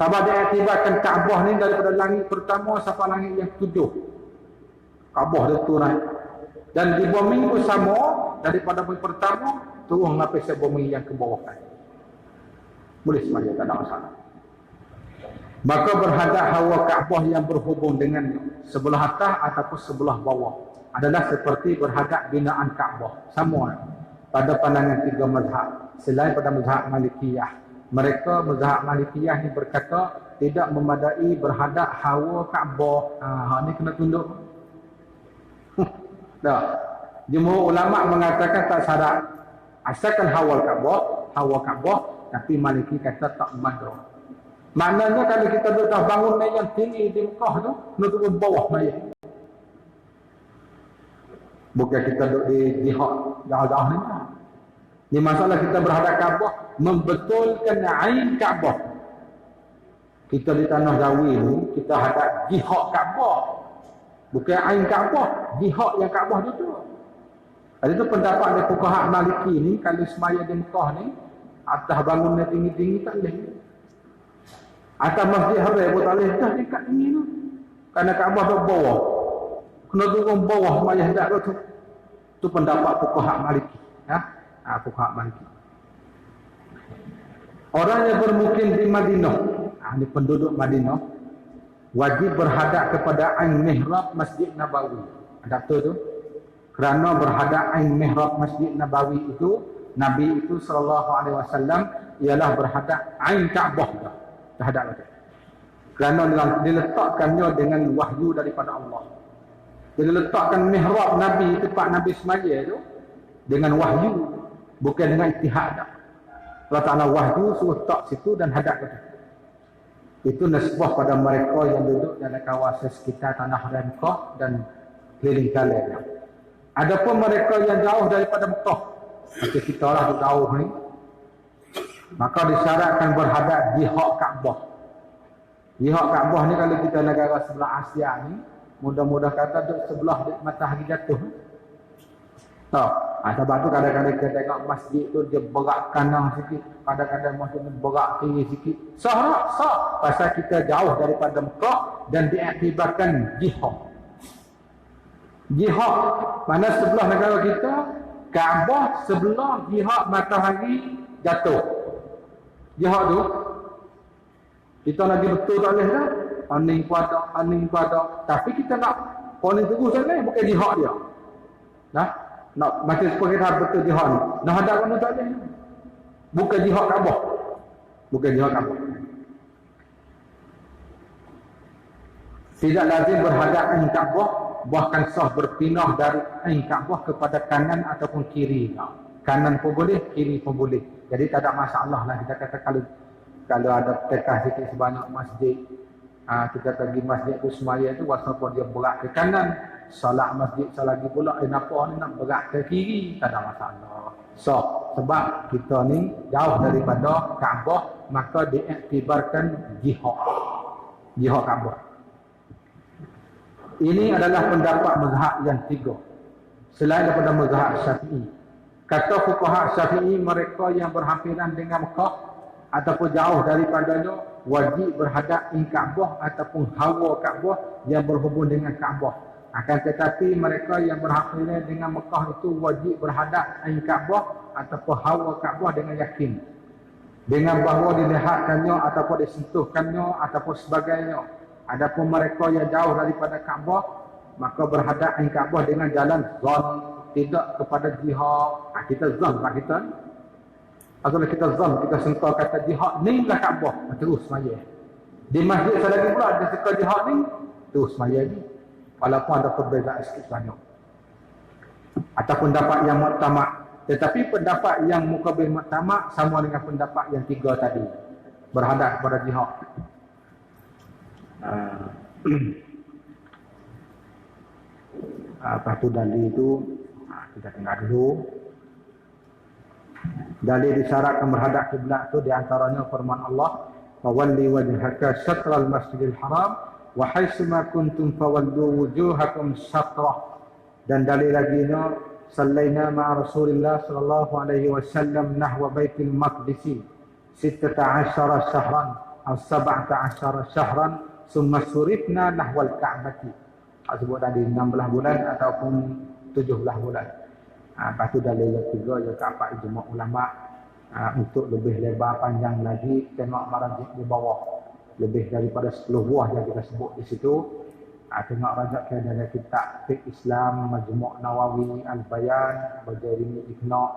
Sebab dia akibatkan Kaabah ni daripada langit pertama sampai langit yang 7. Kaabah dia tu naik. Dan di bumi pun sama, daripada bumi pertama, turun lapis bumi yang ke bawah tadi. Boleh semuanya, tak ada masalah. Maka berhadap hawa Kaabah yang berhubung dengan sebelah atas ataupun sebelah bawah adalah seperti berhadap binaan Kaabah. Sama pada pandangan 3 mazhab. Selain pada mazhab Malikiyah. Mereka mazhab Malikiyah ni berkata tidak memadai berhadap hawa Kaabah. Ni kena tunduk. Dah. Jumhur ulama mengatakan tak syarat. Asalkan hawa Kaabah, tapi Maliki kata tak madrah. Maknanya kalau kita dah bangun yang tinggi di Mekah tu, kena turun bawah maya. Bukan kita duduk di jihad jauh-jauh ni. Ini masalah kita berhadap Kaabah, membetulkan ain Kaabah. Kita di tanah Jawi ni, kita hadap jihad Kaabah. Bukan ain Kaabah, jihad yang Kaabah tu. Ada tu pendapat dari fuqaha Maliki ni, kalau semaya di Mekah ni, atas bangunan tinggi-tinggi tak boleh. Atas Masjid Haram pun tak boleh dah dekat tinggi tu. Kerana Kaabah tu bawah. Kena turun bawah semaya hendak tu. Tu pendapat fuqaha Maliki. Fuqaha Maliki. Orang yang bermukim di Madinah, ini penduduk Madinah, wajib berhadap kepada ain mihrab Masjid Nabawi. Ada tu. Kerana berhadap ain mihrab Masjid Nabawi itu, Nabi itu SAW ialah berhadap ain Kaabah terhadap mereka. Kerana diletakkannya dengan wahyu daripada Allah. Dia letakkan mihrab Nabi, tempat Nabi semaya itu, dengan wahyu, bukan dengan ittihad. Allah Ta'ala wahyu suruh tak situ dan hadap itu. Itu nisbah pada mereka yang duduk dalam kawasan sekitar tanah Mekah dan keliling kalannya. Adapun mereka yang jauh daripada Mekah, macam kita lah jauh ni, maka disyaratkan berhadap jihad Kaabah. Jihad Kaabah ni kalau kita negara sebelah Asia ni, mudah-mudah kata duduk sebelah matahari jatuh. Sebab tu kadang-kadang kita tengok masjid tu dia berat kanan sikit, kadang-kadang masjid ni berat kiri sikit. Sah. Pasal kita jauh daripada Mekah dan diaktibatkan jihad. Jihad mana sebelah negara kita, Kaabah sebelah jihad matahari jatuh. Jihad tu kita lagi betul tak boleh dah. Aning pada. Tapi kita nak paling teguh sangat bukan jihad dia. Nak macam seperti kita betul jihad ni. Nak hadap kamu tak boleh. Bukan jihad Kaabah. Tidak lazim berhadap ain Kaabah, bahkan sah berpindah dari ain Kaabah kepada kanan ataupun kiri. Kanan pun boleh, kiri pun boleh. Jadi tak ada masalah lah. Kita kata kalau ada tekah sikit sebanyak masjid, kita pergi masjid tu semaya tu, walaupun dia berat ke kanan, solat masjid selagi pula napa ni nak berat ke kiri, tak ada masalah. So, sebab kita ni jauh daripada Kaabah, maka diiktibarkan jihad. Jihad Kaabah. Ini adalah pendapat mazhab yang tiga. Selain daripada mazhab Syafi'i. Kata fuqaha Syafi'i, mereka yang berhampiran dengan Mekah ataupun jauh daripadanya wajib berhadap in Kaabah ataupun hawa Kaabah yang berhubung dengan Kaabah. Akan tetapi mereka yang berhampiran dengan Mekah itu wajib berhadap in Kaabah ataupun hawa Kaabah dengan yakin. Dengan bahawa dilihatkannya ataupun disentuhkannya ataupun sebagainya. Adapun mereka yang jauh daripada Kaabah, maka berhadap in Kaabah dengan jalan zon, tidak kepada jihad. Kita zon kat kita. Kalau kita zon, kita sentuh kata jihad ni lah Kaabah, terus maya. Di masjid selagi pula ada suka jihad ni, terus maya ni. Walaupun ada perbezaan sikit banyak. Ataupun pendapat yang muktamad. Tetapi pendapat yang mukabil muktamad sama dengan pendapat yang tiga tadi. Berhadap kepada jihad. Apa tu dalil itu? Kita tengok dulu. Dalil disyaratkan berhadap kiblat itu diantaranya firman Allah, "Fawalli wajhaka syatral masjidil haram wa haitsuma kuntum fawallu wujuhakum syatrah." Dan dalil laginya, "Sallaina ma'a Rasulillah sallallahu alaihi wasallam nahwa Baitul Maqdis 16 syahran atau 17 syahran summa surifna nahwal Ka'bati." Sebut tadi 16 bulan ataupun 17 bulan. Lepas tu dalil yang tiga, yang keempat ijma' ulama' untuk lebih lebar panjang lagi, tengok marajik di bawah. Lebih daripada 10 buah yang kita sebut di situ. Tengok rajak ke dari kitab Fiqh Islam, Majmu' Nawawi, Al-Bayan, Bajarini Iqna',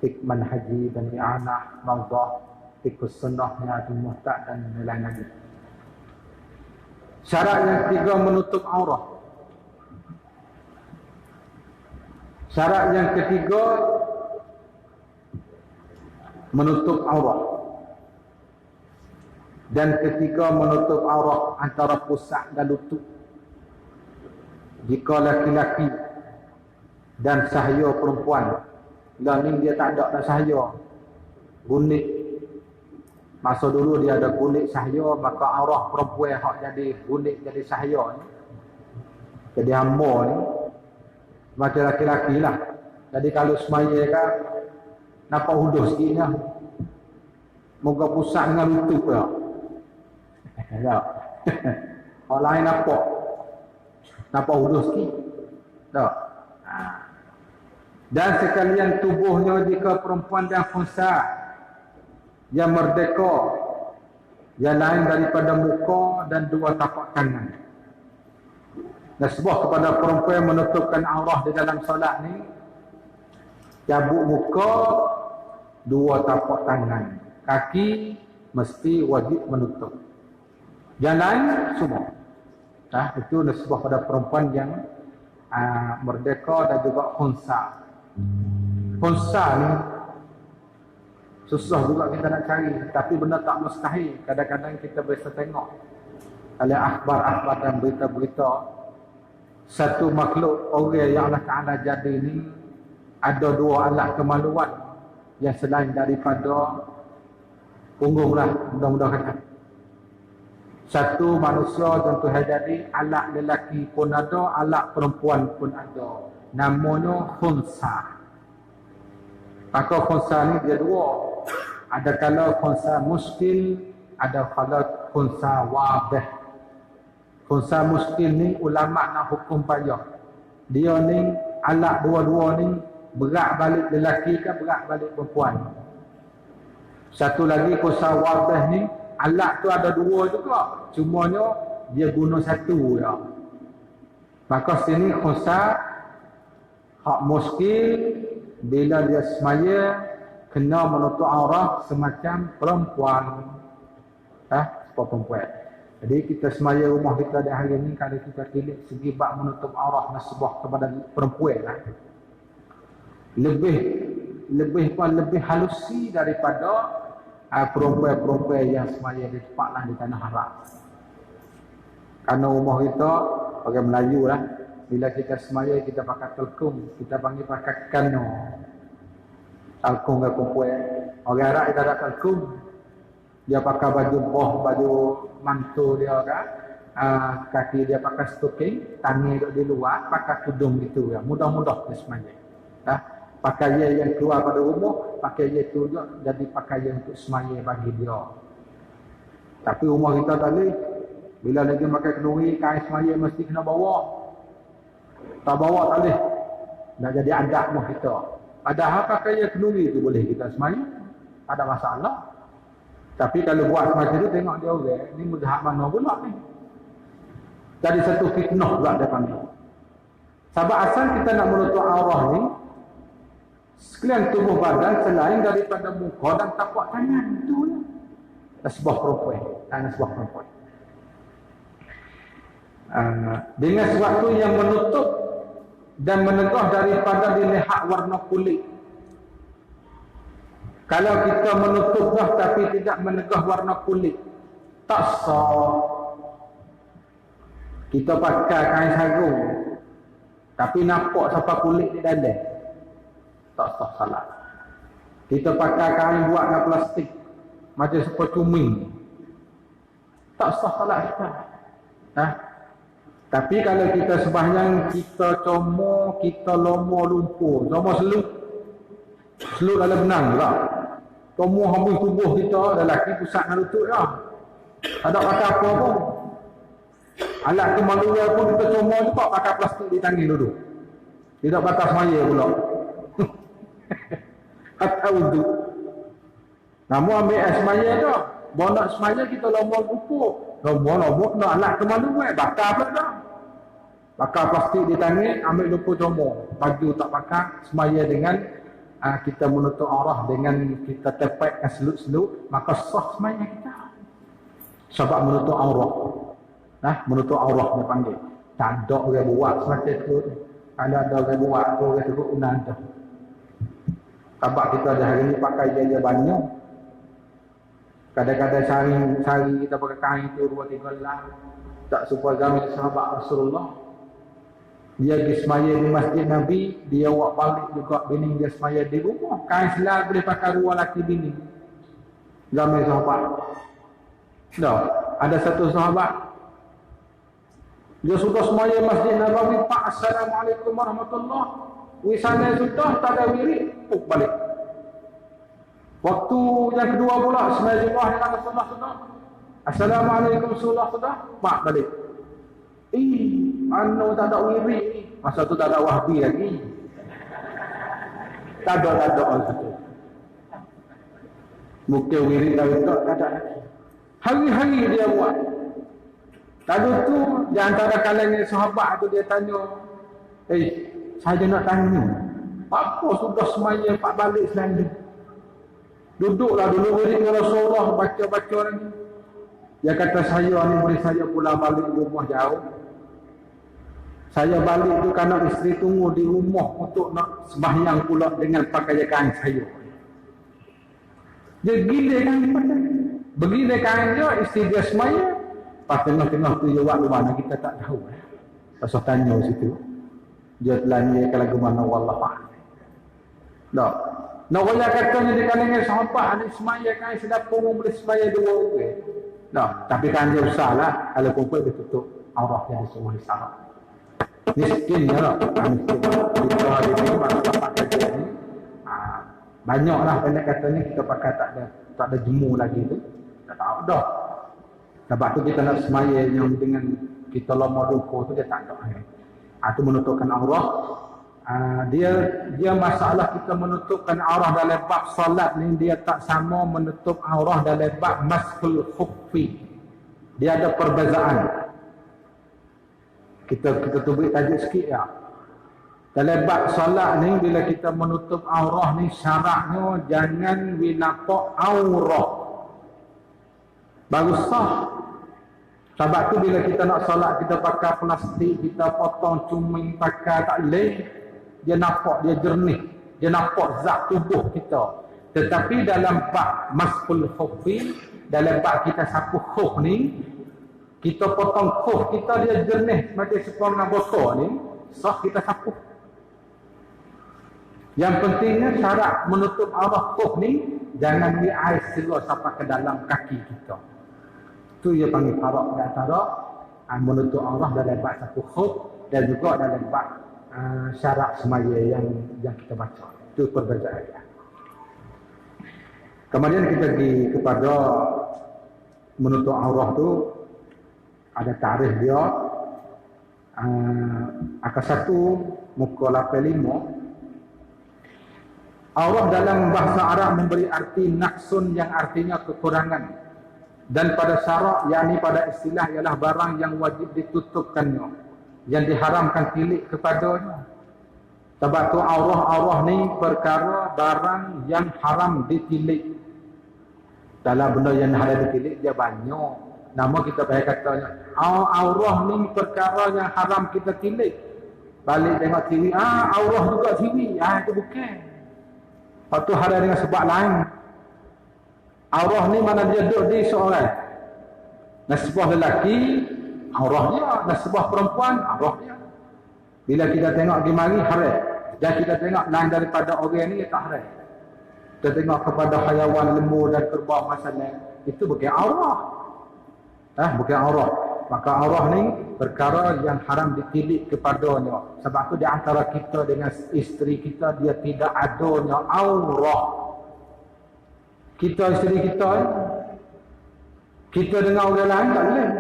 Fiqh Manhaji dan I'anah, Rawdah, Fiqh Sunnah, Ni'atul Muhtad dan lain lagi. Syarat yang tiga menutup aurat. Syarat yang ketiga menutup aurat. Dan ketiga menutup aurat antara pusat dan lutut. Jika laki-laki dan sahaya perempuan, dan ni dia tak ada sahaya, kulit. Masa dulu dia ada kulit sahaya, maka aurat perempuan hak jadi kulit jadi sahaya ni, jadi hamba ni macam laki-laki lah. Jadi kalau semaya kan nampak hudus sikitnya, moga pusat dengan lutut lah. Tak. Orang lain nampak hudus sikit. Tak. Dan sekalian tubuhnya jika perempuan dan khunsa yang merdeka, yang lain daripada muka dan dua tapak tangan. Nasbah kepada perempuan menutupkan aurat di dalam solat ni, cabut muka, dua tapak tangan, kaki mesti wajib menutup. Yang lain semua. Itu nasbah pada perempuan yang merdeka dan juga khunsa. Khunsa ni susah juga kita nak cari, tapi benda tak mustahil. Kadang-kadang kita biasa tengok oleh akhbar-akhbar dan berita-berita, satu makhluk orang yang Allah Ta'ala jadi ni ada dua alat kemaluan yang selain daripada punggung lah, mudah-mudahan. Satu manusia yang Tuhan jadi, alat lelaki pun ada, alat perempuan pun ada. Namanya khunsa. Maka khunsa ni dia dua. Ada kala khunsa muskil, ada kala khunsa wadih. Khunsa muskil ni ulama nak hukum payah. Dia ni alat dua-dua ni berat balik lelaki ke berat balik perempuan. Satu lagi khunsa wadih ni alat tu ada dua juga, cumanya dia guna satu ya. Maka sini khunsa hak muskil, bila dia semaya kena menutup aurat semacam perempuan. Seperti perempuan. Jadi kita semaya rumah kita di hari ini, kalau kita pilih segi bab menutup aurat nasbah kepada perempuan lah. Lebih halusi daripada perempuan-perempuan yang semaya di tempatlah di tanah Arab. Karena rumah kita orang Melayu lah, Bila kita semaya kita pakai telkung, kita panggil pakai kano. Telkung ke perempuan. Orang Arab kita ada telkung. Dia pakai baju boh, baju mantu dia kan. Kaki dia pakai stocking, tangan duduk di luar, pakai tudung gitu ya. Mudah-mudah dia semaya. Pakaian yang keluar pada rumah, pakaian itu juga jadi pakaian untuk semaya bagi dia. Tapi rumah kita tadi, bila lagi pakai kenduri, kain semaya mesti kena bawa. Tak bawa tak boleh. Nak jadi adat rumah kita. Padahal pakaian kenduri itu boleh kita semaya. Ada masalah. Tapi kalau buat semacam itu, tengok dia orang. Ini muzhab mana pula ni. Jadi satu fitnah pula dia panggil. Sebab asal kita nak menutup aurah ni, sekalian tubuh badan selain daripada muka dan tapak tangan. Itu lah. Sebuah perempuan. Tangan sebuah perempuan. Dengan sesuatu yang menutup dan menegah daripada dilihat warna kulit. Kalau kita menutup dah tapi tidak menegah warna kulit, tak sah. Kita pakai kain sarung tapi nampak sampai kulit di dalam, tak sah salat. Kita pakai kain buat dengan plastik macam seperti cumi, tak sah salat kita. Tapi kalau kita sembahyang, kita comor, kita lomo lumpur, comor seluk dalam benang juga. Comor habis tubuh kita, lelaki pusat nak lutut lah. Tak ada pakai apa pun. Alat tu manual pun kita comor juga, pakai plastik di tangan dulu. Tidak pakai semaya pula. Kata wuduk. Namun ambil air semaya tu. Bawa nak semaya kita lomo lumpur. Lomo nak alat tu manual, bakar pula dah. Bakar plastik di tangan, ambil lumpur comor. Baju tak pakai, semaya dengan kita menutup aurah, dengan kita tepatkan seluk-seluk, maka sah semaya kita. Sebab menutup aurah. Menutup aurah dia panggil. Tak ada orang buat semacam tu. Kalau ada orang buat tu, orang teruk ada. Sebab kita dah hari ni pakai jaya banyak. Kadang-kadang sehari kita pakai kain tu 2-3 lah. Tak supaya zaman sahabat Rasulullah. Dia pergi semaya di masjid Nabi, dia buat balik juga bini dia semaya di rumah. Kain selal boleh pakai dua laki bini. Zaman sahabat. Dah, ada satu sahabat. Dia sudah semaya masjid Nabawi, Pak, Assalamualaikum warahmatullahi. Wisana sudah, tak ada wirid, balik. Waktu yang kedua pula, semaya Jumat dengan Rasulullah sudah. Assalamualaikum Rasulullah sudah, Pak, balik. Anu tak ada wirid ni. Masa tu tak ada wahbi lagi. Tak ada orang tu. Mungkin wirid dah tak ada lagi. Hari-hari dia buat. Lalu tu, di antara kalangan sahabat tu dia tanya, saya nak tanya, apa sudah semaya Pak balik selain dia? Duduklah dulu wirid dengan Rasulullah, baca-baca lagi. Dia kata, saya ni boleh saya pula balik rumah jauh. Saya balik tu kerana isteri tunggu di rumah untuk nak sembahyang pula dengan pakaian kain saya. Dia gila kain pakai. Begila kain dia, isteri dia semaya. Pas tengah-tengah tu dia buat di mana kita tak tahu. Pasal tanya situ. Dia telanjir ke lagu mana wallah fa'ala. Tak. Nak raya katanya di kalangan sahabat ada semaya kain sedap pun boleh semaya dua orang. Tak. Tapi kan dia usahlah kalau perempuan dia tutup aurah yang semua di sana. Miskin ya lah. Miskin. Kita hari ni masa pakai dia ni. Banyaklah banyak katanya kita pakai tak ada jemu lagi tu. Tak tahu dah. Sebab tu kita nak semaya yang dengan kita lama lupa tu dia tak ada. Itu menutupkan aurah. Dia masalah kita menutupkan aurah dalam bab salat ni dia tak sama menutup aurah dalam bab maskul khuffi. Dia ada perbezaan. Kita tubik tajuk sikit ya. Dalam bab salat ni bila kita menutup aurah ni syaratnya jangan nampak aurah. Baru sah. Sebab tu bila kita nak solat kita pakai plastik, kita potong cumi pakai tak boleh. Dia nampak, dia jernih. Dia nampak zat tubuh kita. Tetapi dalam bab maskul khuffi, dalam bab kita sapu khuf ni, kita potong khuf kita dia jernih macam sepuluh botol ni. sah kita sapu. Yang pentingnya syarat menutup aurat khuf ni jangan di air seluar sampai ke dalam kaki kita. Tu dia panggil farak di antara menutup aurat dalam bab sapu khuf dan juga dalam bab syarat semaya yang kita baca. Itu perbezaan dia. Kemudian kita pergi kepada menutup aurat tu ada tarikh dia. Angka 1 muka 85. Aurat dalam bahasa Arab memberi arti naqsun yang artinya kekurangan, dan pada syarak yakni pada istilah ialah barang yang wajib ditutupkannya, yang diharamkan tilik kepadanya. Sebab tu aurat ni perkara barang yang haram ditilik. Dalam benda yang haram ditilik dia banyak. Nama kita boleh katanya aurat ni perkara yang haram kita tilik. Balik tengok TV, aurat juga TV. Itu bukan. Lepas tu ada dengan sebab lain. Aurah ni mana dia duduk di seorang. Nasibah lelaki, aurah dia. Nasibah perempuan, aurah dia. Bila kita tengok di mari, haram. Dan kita tengok lain daripada orang ni, tak haram. Kita tengok kepada hayawan lembu dan kerbau masalah. Itu bukan aurah. Bukan aurah. Maka aurah ni perkara yang haram ditilik kepadanya. Sebab tu di antara kita dengan isteri kita dia tidak adanya aurah. Kita isteri kita dengan orang lain tak boleh.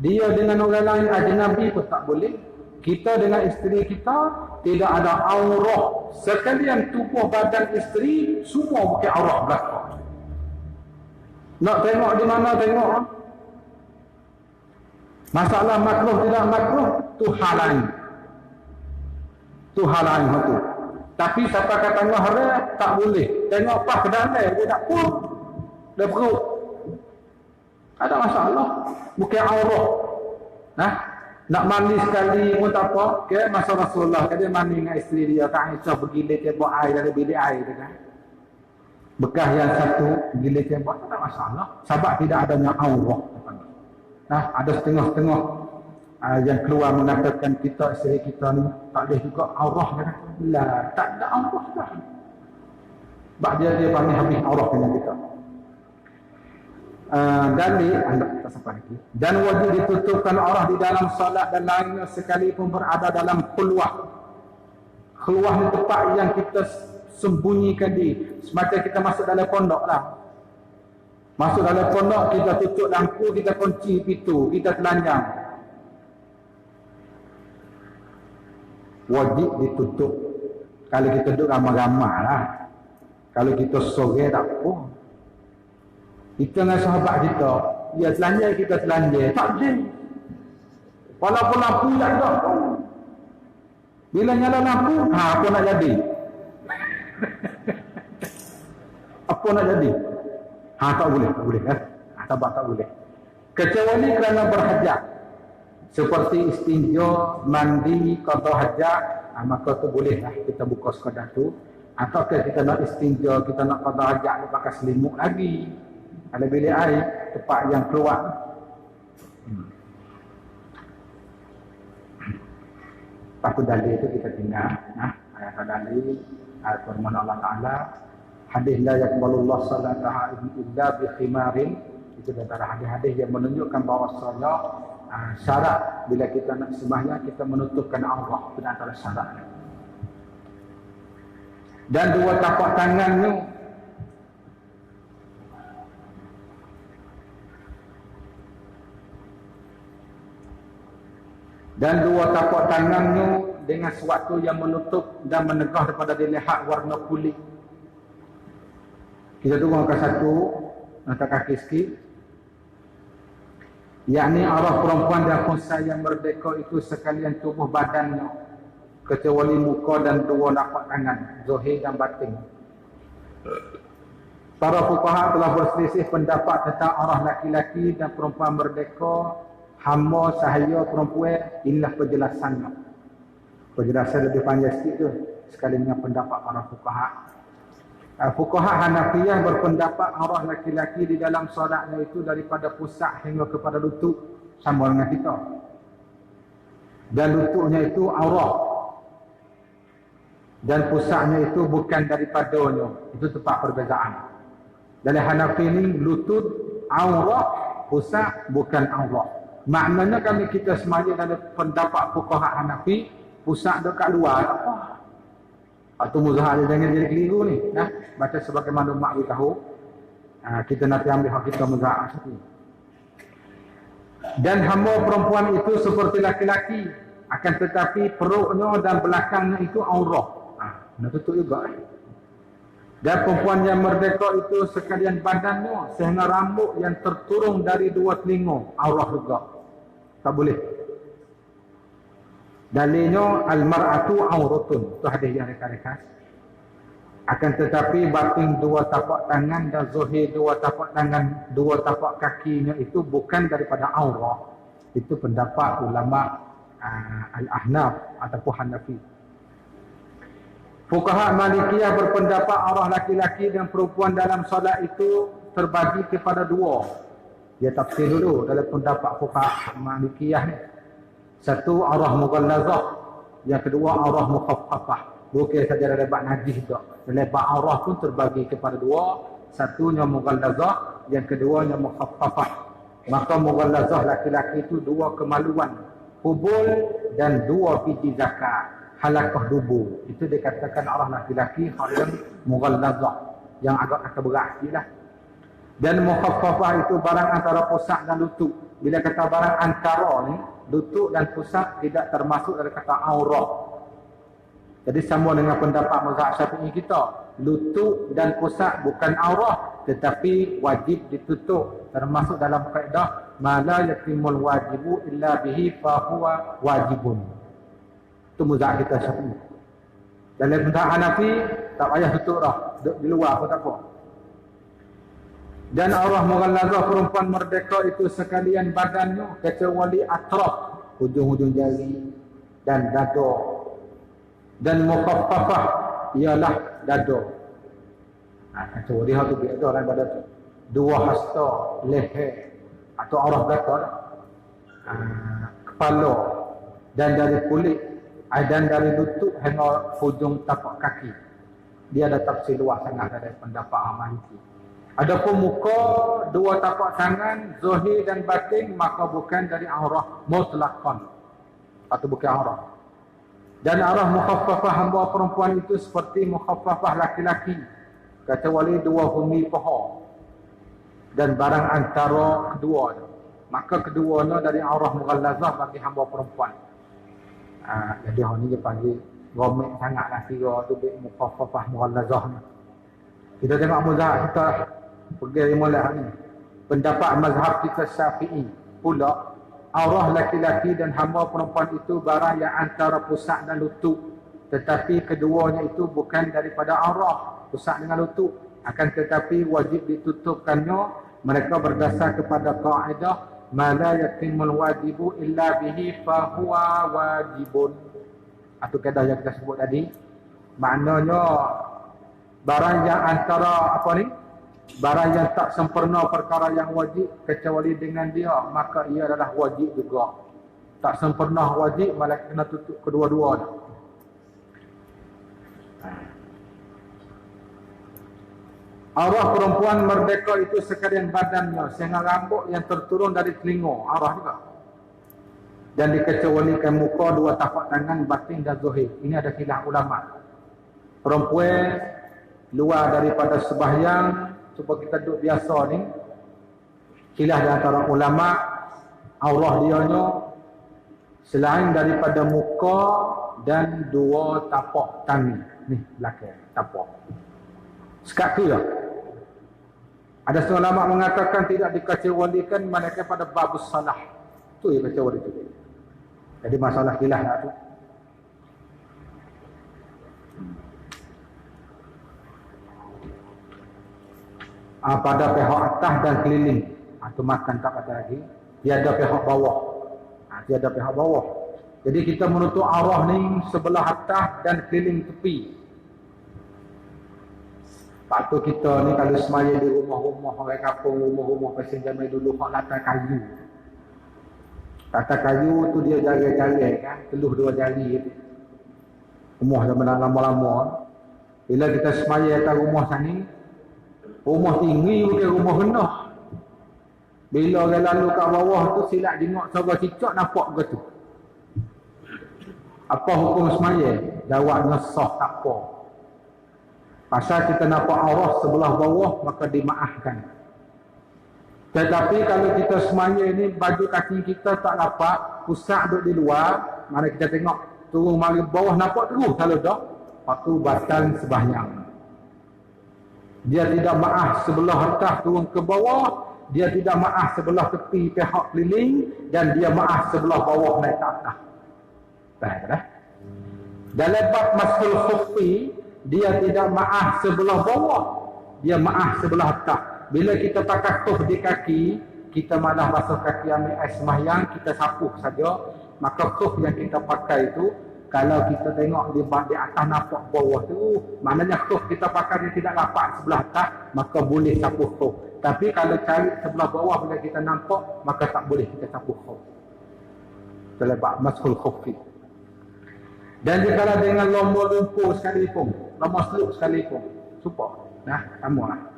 Dia dengan orang lain ajnabi pun tak boleh. Kita dengan isteri kita tidak ada aurah. Sekalian tubuh badan isteri semua bukan aurah belakang. Nak tengok di mana tengok. Masalah makruh tidak makruh tu hal lain. Tu hal lain tu. Tapi siapa kata haram tak boleh. Tengok pas ke dalam dia tak pun. Dia perut. Ada masalah. Bukan aurah. Nak mandi sekali pun tak apa. Okay? Masa Rasulullah dia mandi dengan isteri dia. Kak Aisyah bergilir tembok air dari bilik air dia kan. Bekas yang satu gilir tembok tak ada masalah. Sebab tidak adanya aurah. Ada setengah-setengah yang keluar mengatakan kita isteri kita ni tak boleh juga aurah kan? Lah, tak ada aurah dah. Sebab dia panggil habis aurah dengan kita. Dalil tak sampai lagi. Dan wajib ditutupkan aurah di dalam solat dan lainnya sekalipun berada dalam khulwah. Khulwah ni tempat yang kita sembunyikan di. Semacam kita masuk dalam pondok lah. Masuk dalam pondok, kita tutup lampu, kita kunci pintu, kita telanjang. Wajib ditutup. Kalau kita duduk ramai-ramai lah. Kalau kita sore tak apa. Kita dengan sahabat kita, dia telanjang, kita telanjang. Tak boleh. Walaupun lampu tak ada pun. Bila nyala lampu, apa nak jadi? Apa nak jadi? Tak boleh kan? Tak boleh. Kecuali kerana berhajat. Seperti istinja, mandi, qada hajat, maka tu bolehlah kita buka sekadar tu. Atau kita nak istinja, kita nak qada hajat, dia pakai selimut lagi. Ada bilik air, tempat yang keluar. Lepas tu dalil tu kita tinggal. Ayat dalil, ayat firman Allah Ta'ala. Hadis la yaqbalullah salataha illa bi khimarin. Itu antara hadis-hadis yang menunjukkan bahawasanya syarat bila kita nak sembahyang kita menutupkan aurat. Itu antara syaratnya. Dan dua tapak tangannya dengan sesuatu yang menutup dan menegah daripada dilihat warna kulit. Kita tunggu angka 1, angka kaki sikit. Yakni arah perempuan dan khunsa yang merdeka itu sekalian tubuh badannya, kecuali muka dan dua tapak tangan, zahir dan batin. Para fuqaha telah berselisih pendapat tentang arah laki-laki dan perempuan merdeka, hamba, sahaya, perempuan. Inilah penjelasannya. Penjelasan lebih panjang sikit tu, sekali dengan pendapat para fuqaha. Fuqaha Hanafiyah berpendapat arah laki-laki di dalam solatnya itu daripada pusat hingga kepada lutut, sama dengan kita. dan lututnya itu aurah, dan pusatnya itu bukan daripadanya. Itu tempat perbezaan. Dalam Hanafi ni lutut aurah, pusat bukan aurah. Maknanya kami kita semaya dalam pendapat fuqaha Hanafi, pusat dekat luar apa? Atau muzahar dia jangan jadi keliru ni. Nah, baca sebagaimana mak tahu. Kita nanti ambil hak kita muzahar satu. Dan hamba perempuan itu seperti laki-laki, akan tetapi perutnya dan belakangnya itu aurah. Nak tutup juga. Dan perempuan yang merdeka itu sekalian badannya sehingga rambut yang terturung dari dua telinga aurah juga. Tak boleh. Dalilnya al-mar'atu auratun. Itu hadis yang rekas. Akan tetapi batin dua tapak tangan dan zahir dua tapak tangan, dua tapak kakinya itu bukan daripada aurah. Itu pendapat ulama al-Ahnaf ataupun Hanafi. Fuqaha Malikiyah berpendapat aurah laki-laki dan perempuan dalam solat itu terbagi kepada dua. Dia tafsir dulu dalam pendapat fuqaha Malikiyah ni. Satu aurah mughallazah, yang kedua aurah mukhaffafah. Bukan saja lebat najis juga. Lebat aurah pun terbagi kepada dua. Satunya mughallazah, yang keduanya mukhaffafah. Maka mughallazah laki-laki itu dua kemaluan, hubul dan dua biji zakat, halaqah dubu. Itu dikatakan aurah laki-laki yang mughallazah, yang agak kata berat sikitlah. Dan mukhaffafah itu barang antara pusat dan lutut. Bila kata barang antara ni, lutut dan pusat tidak termasuk dari kata aurah. Jadi sama dengan pendapat mazhab Syafi'i kita, lutut dan pusat bukan aurah tetapi wajib ditutup, termasuk dalam kaedah ma la yatimul wajibu illa bihi fa huwa wajibun. Itu mazhab kita Syafi'i. Dalam mazhab Hanafi tak payah tutup dah, duduk di luar pun tak apa. Dan aurah mughallazah perempuan merdeka itu sekalian badannya kecuali atraf, hujung-hujung jari dan dada. Dan mukhaffafah ialah dada. Kecuali hal tu biasa orang pada tu. Dua hasta, leher atau aurah dada, kepala dan dari kulit dan dari lutut hingga hujung tapak kaki. Dia ada tafsir luas sangat dari pendapat Maliki. Adapun muka, dua tapak tangan, zahir dan batin, maka bukan dari aurah mutlaqan atau bukan aurah. Dan aurah mukhaffafah hamba perempuan itu seperti mukhaffafah laki-laki, kecuali dua humi paha dan barang antara kedua. Maka keduanya dari aurah mughallazah bagi hamba perempuan. Jadi hal ni dia panggil gomek sangatlah kira tu mukhaffafah mughallazah ni. Kita tengok mazhab kita pergi mulai ni. Pendapat mazhab kita Syafi'i pula, aurah laki-laki dan hamba perempuan itu barang yang antara pusat dan lutut, tetapi keduanya itu bukan daripada aurah, pusat dengan lutut. Akan tetapi wajib ditutupkannya. Mereka berdasar kepada kaedah ma la yatimul wajibu illa bihi fa huwa wajibun. Atau kaedah yang kita sebut tadi, maknanya barang yang antara apa ni, barang yang tak sempurna perkara yang wajib kecuali dengan dia, maka ia adalah wajib juga. Tak sempurna wajib, malah kena tutup kedua-dua. Aurah perempuan merdeka itu sekalian badannya sehingga rambut yang terturun dari telinga, aurah juga. Dan dikecualikan muka, dua tapak tangan, batin dan zahir. Ini ada khilaf ulama. Perempuan luar daripada sembahyang, supaya kita duduk biasa ni, khilaf di antara ulama, aurah dianya selain daripada muka dan dua tapak tangan. Ni belakang tapak. Sekat tu lah. Ada seorang ulama mengatakan tidak dikecualikan malaikat pada babus salah. Tu yang kecuali itu. Jadi masalah khilaf lah tu. Pada pihak atas dan keliling, atau makan tak kata lagi, dia ada pihak bawah. Dia ada pihak bawah. Jadi kita menutup aurah ni sebelah atas dan keliling tepi. Patut kita ni kalau semaya di rumah-rumah orang kampung, rumah-rumah pasien zaman dulu hak latar kayu. Kata kayu tu dia jari-jari kan, teluh dua jari tu. Rumah zaman lama-lama. Bila kita semaya atas rumah sini, rumah tinggi bukan rumah rendah. Bila orang lalu kat bawah tu silap tengok cara cicak nampak begitu. Apa hukum semaya? Jawabnya sah tak apa. Pasal kita nampak aurat sebelah bawah maka dimaafkan. Tetapi kalau kita semaya ni baju kaki kita tak nampak, pusat duduk di luar, mari kita tengok turun mari bawah nampak terus kalau dah, waktu batal sembahyang. Dia tidak maaf sebelah atas turun ke bawah, dia tidak maaf sebelah tepi pihak keliling, dan dia maaf sebelah bawah naik ke atas. Dah. Dalam bab masul khuffi, dia tidak maaf sebelah bawah, dia maaf sebelah atas. Bila kita pakai khuf di kaki, kita malah basuh kaki ambil air sembahyang, kita sapuh saja. Maka khuf yang kita pakai itu, kalau kita tengok di atas nampak bawah tu, maknanya khuf kita pakai dia tidak nampak sebelah atas, maka boleh sapuh khuf. Tapi kalau cari sebelah bawah bila kita nampak, maka tak boleh kita sapuh khuf. Dalam bab masul khuffi. Dan jika dengan lomba lumpur sekalipun, lomba seluk sekalipun, support. Nah, kamu lah.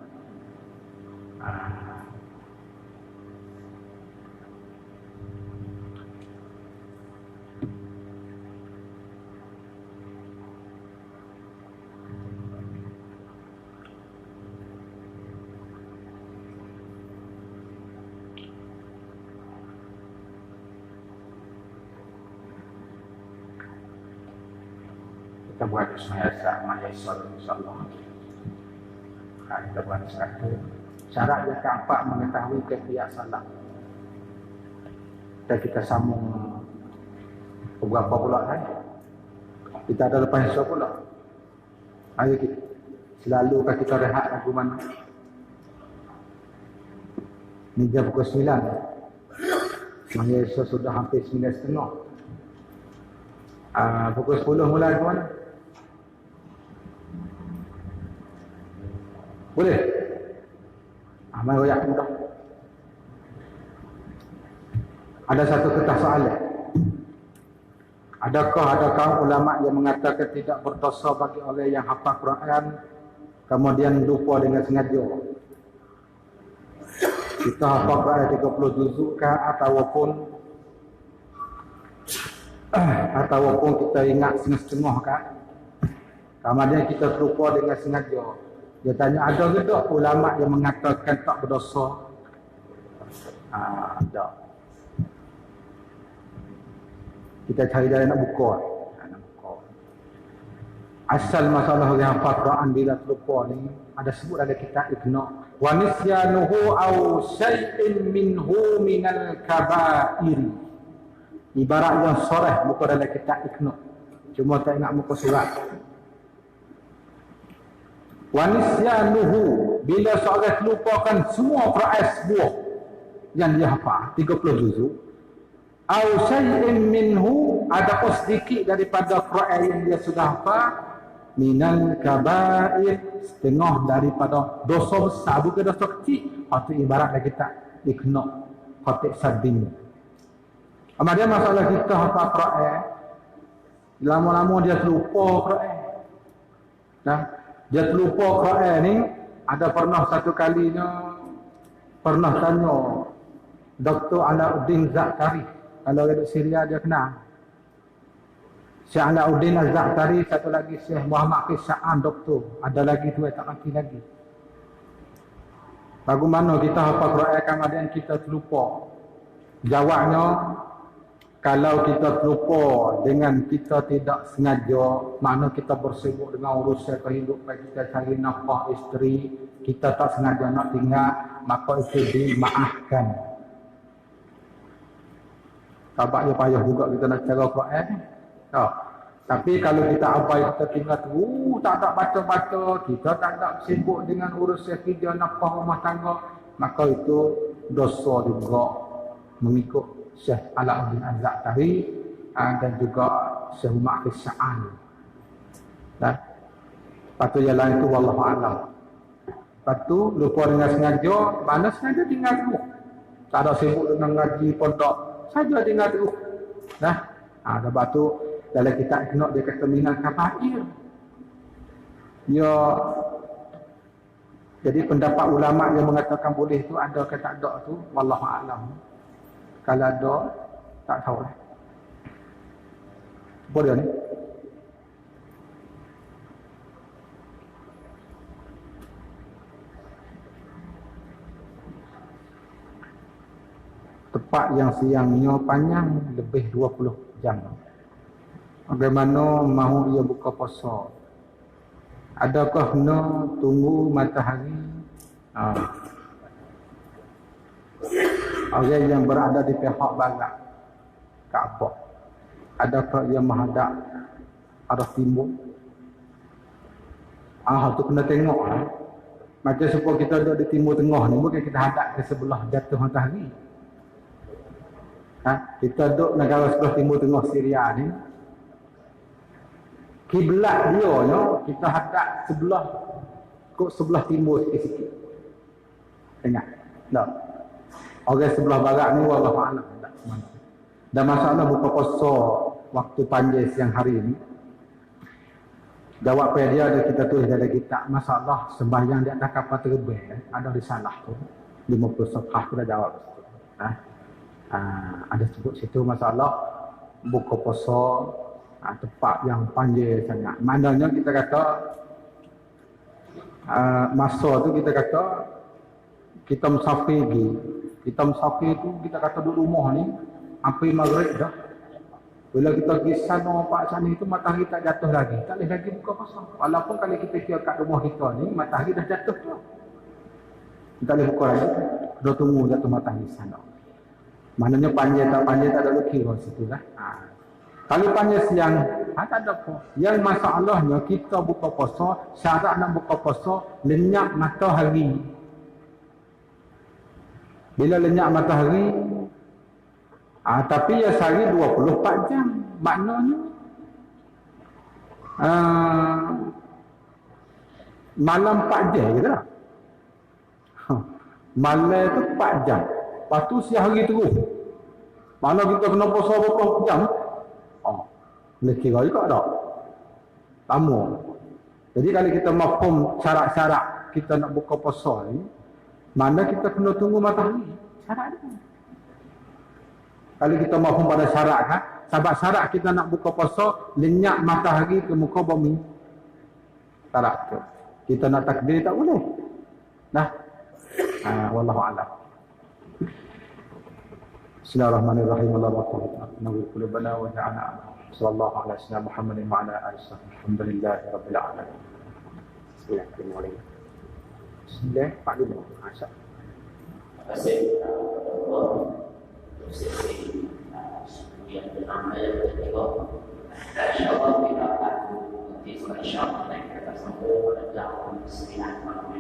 Kita buat semasa Malaysia insyaAllah. Kita buat satu syarat yang keempat mengetahui kaifiat salat. Dan kita sambung beberapa pula lagi. Kita ada lepas esok pula. Ayo kita selalu kita rehat lagu mana. Ni jam pukul 9. Malaysia sudah hampir 9.30. Pukul 10 mulai ke mana? Boleh? Amal royak mudah. Ada satu kertas soalan. Adakah ada kaum ulama yang mengatakan tidak berdosa bagi orang yang hafal Quran kemudian lupa dengan sengaja? Kita hafal Quran 30 juzuk kah ataupun kita ingat setengah-setengah kah? Kemudian kita terlupa dengan sengaja. Dia tanya, ada ke tak ulama yang mengatakan tak berdosa? Ada. Kita cari dari nak buka. Asal masalah yang hafal Quran bila terlupa ni, ada sebut dalam kitab Ibnu. Wa nisyanuhu aw syai'in minhu minal kaba'iri. Ibarat yang soreh buka dalam kitab Ibnu. Cuma tak ingat muka surat. Wa nisyanuhu, bila seorang terlupakan semua Quran sebuah yang dia hafal 30 juzuk, au syai'in minhu, ada sedikit daripada Quran yang dia sudah hafal, minal kaba'ir, setengah daripada dosa besar, bukan dosa kecil. Itu ibarat lagi tak ikna khatib sadin. Kemudian masalah kita hafal Quran, lama-lama dia terlupa Quran. Nah, dia terlupa Quran ni. Ada pernah satu kalinya pernah tanya Dr. Alauddin Zakari. Kalau orang di Syria dia kenal Syekh Alauddin Az-Zakari, satu lagi Syekh Muhammad Kisaan doktor. Ada lagi tu tak mati lagi. Bagaimana kita hafal Quran kemudian kita terlupa? Jawabnya, kalau kita terlupa dengan kita tidak sengaja, makna kita bersibuk dengan urusan kehidupan kita, cari nafkah isteri, kita tak sengaja nak tinggal, maka itu dimaafkan. Tabaknya payah juga kita nak cara Quran. Tapi kalau kita abai, kita tinggal tu, tak ada baca-baca, kita tak ada sibuk dengan urusan kerja nafkah rumah tangga, maka itu dosa juga mengikut Syekh Alauddin Az-Zakari dan juga Syekh Muhammad Kisaan. Dan lepas tu yang lain tu wallahu a'lam. Lepas tu lupa dengan sengaja, mana sengaja tinggal tu. Tak ada sibuk dengan ngaji pondok. saja tinggal tu. Nah, sebab tu dalam kitab Iqna' dia kata minal kabair. Ya, jadi pendapat ulama yang mengatakan boleh tu ada ke tak ada tu wallahu a'lam. Kalau ada tak tahu lah. Apa dia ni? Tepat yang siangnya panjang lebih 20 jam. Bagaimana mahu ia buka puasa? Adakah kena tunggu matahari? Orang yang berada di pihak barat Kaabah, adakah ia menghadap arah timur? Tu kena tengok lah. Macam supaya kita duduk di timur tengah ni, mungkin kita hadap ke sebelah jatuh matahari. Kita duduk negara sebelah timur tengah Syria ni, kiblat dia kita hadap sebelah timur sikit-sikit. Tengok tak? Orang sebelah barat ni wallahu a'lam tak mana. Dan masalah buka puasa waktu panjang siang hari ni, jawab pada dia ada kita tulis dalam kitab masalah sembahyang di atas kapal terbang, ada risalah tu 50 safhah tu dah jawab situ. Ada sebut situ masalah buka puasa tepat yang panjang sangat. Maknanya kita kata masa tu kita kata kita musafir pergi. Kita musafir tu kita kata duduk rumah ni sampai maghrib dah. Bila kita pergi sana pak sana itu matahari tak jatuh lagi. Tak boleh lagi buka puasa. Walaupun kalau kita kira kat rumah kita ni matahari dah jatuh tu. Kita boleh buka lagi. Kita tunggu jatuh matahari sana. Maknanya panjang tak ada lagi kat situ lah. Kalau panjang siang, tak ada apa. Yang masalahnya kita buka puasa, syarat nak buka puasa lenyap matahari. Bila lenyap matahari, tapi ya sehari 24 jam. Maknanya malam 4 jam gitu lah. Malam tu 4 jam. Lepas tu siang hari terus. Mana kita kena puasa berapa jam? Boleh kira juga tak? Lama. Jadi kalau kita mafhum syarat-syarat kita nak buka puasa ni, mana kita kena tunggu matahari. Syarat ni. Kalau kita mafhum pada syarat kan, sebab syarat kita nak buka puasa lenyap matahari ke muka bumi. Syarat tu. Kita nak takbir tak boleh. Nah. Wallahu a'lam. Bismillahirrahmanirrahim. Nawwir qulubana wa ja'alna sallallahu alaihi wasallam Muhammadin wa ala alihi wasallam. Alhamdulillahi rabbil alamin. Bismillahirrahmanirrahim. Bismillah Pak Dino. Masya. Terima kasih Allah. Sesi yang bernama yang ketiga. InsyaAllah kita akan insyaAllah kita sambung pada jam 9 malam.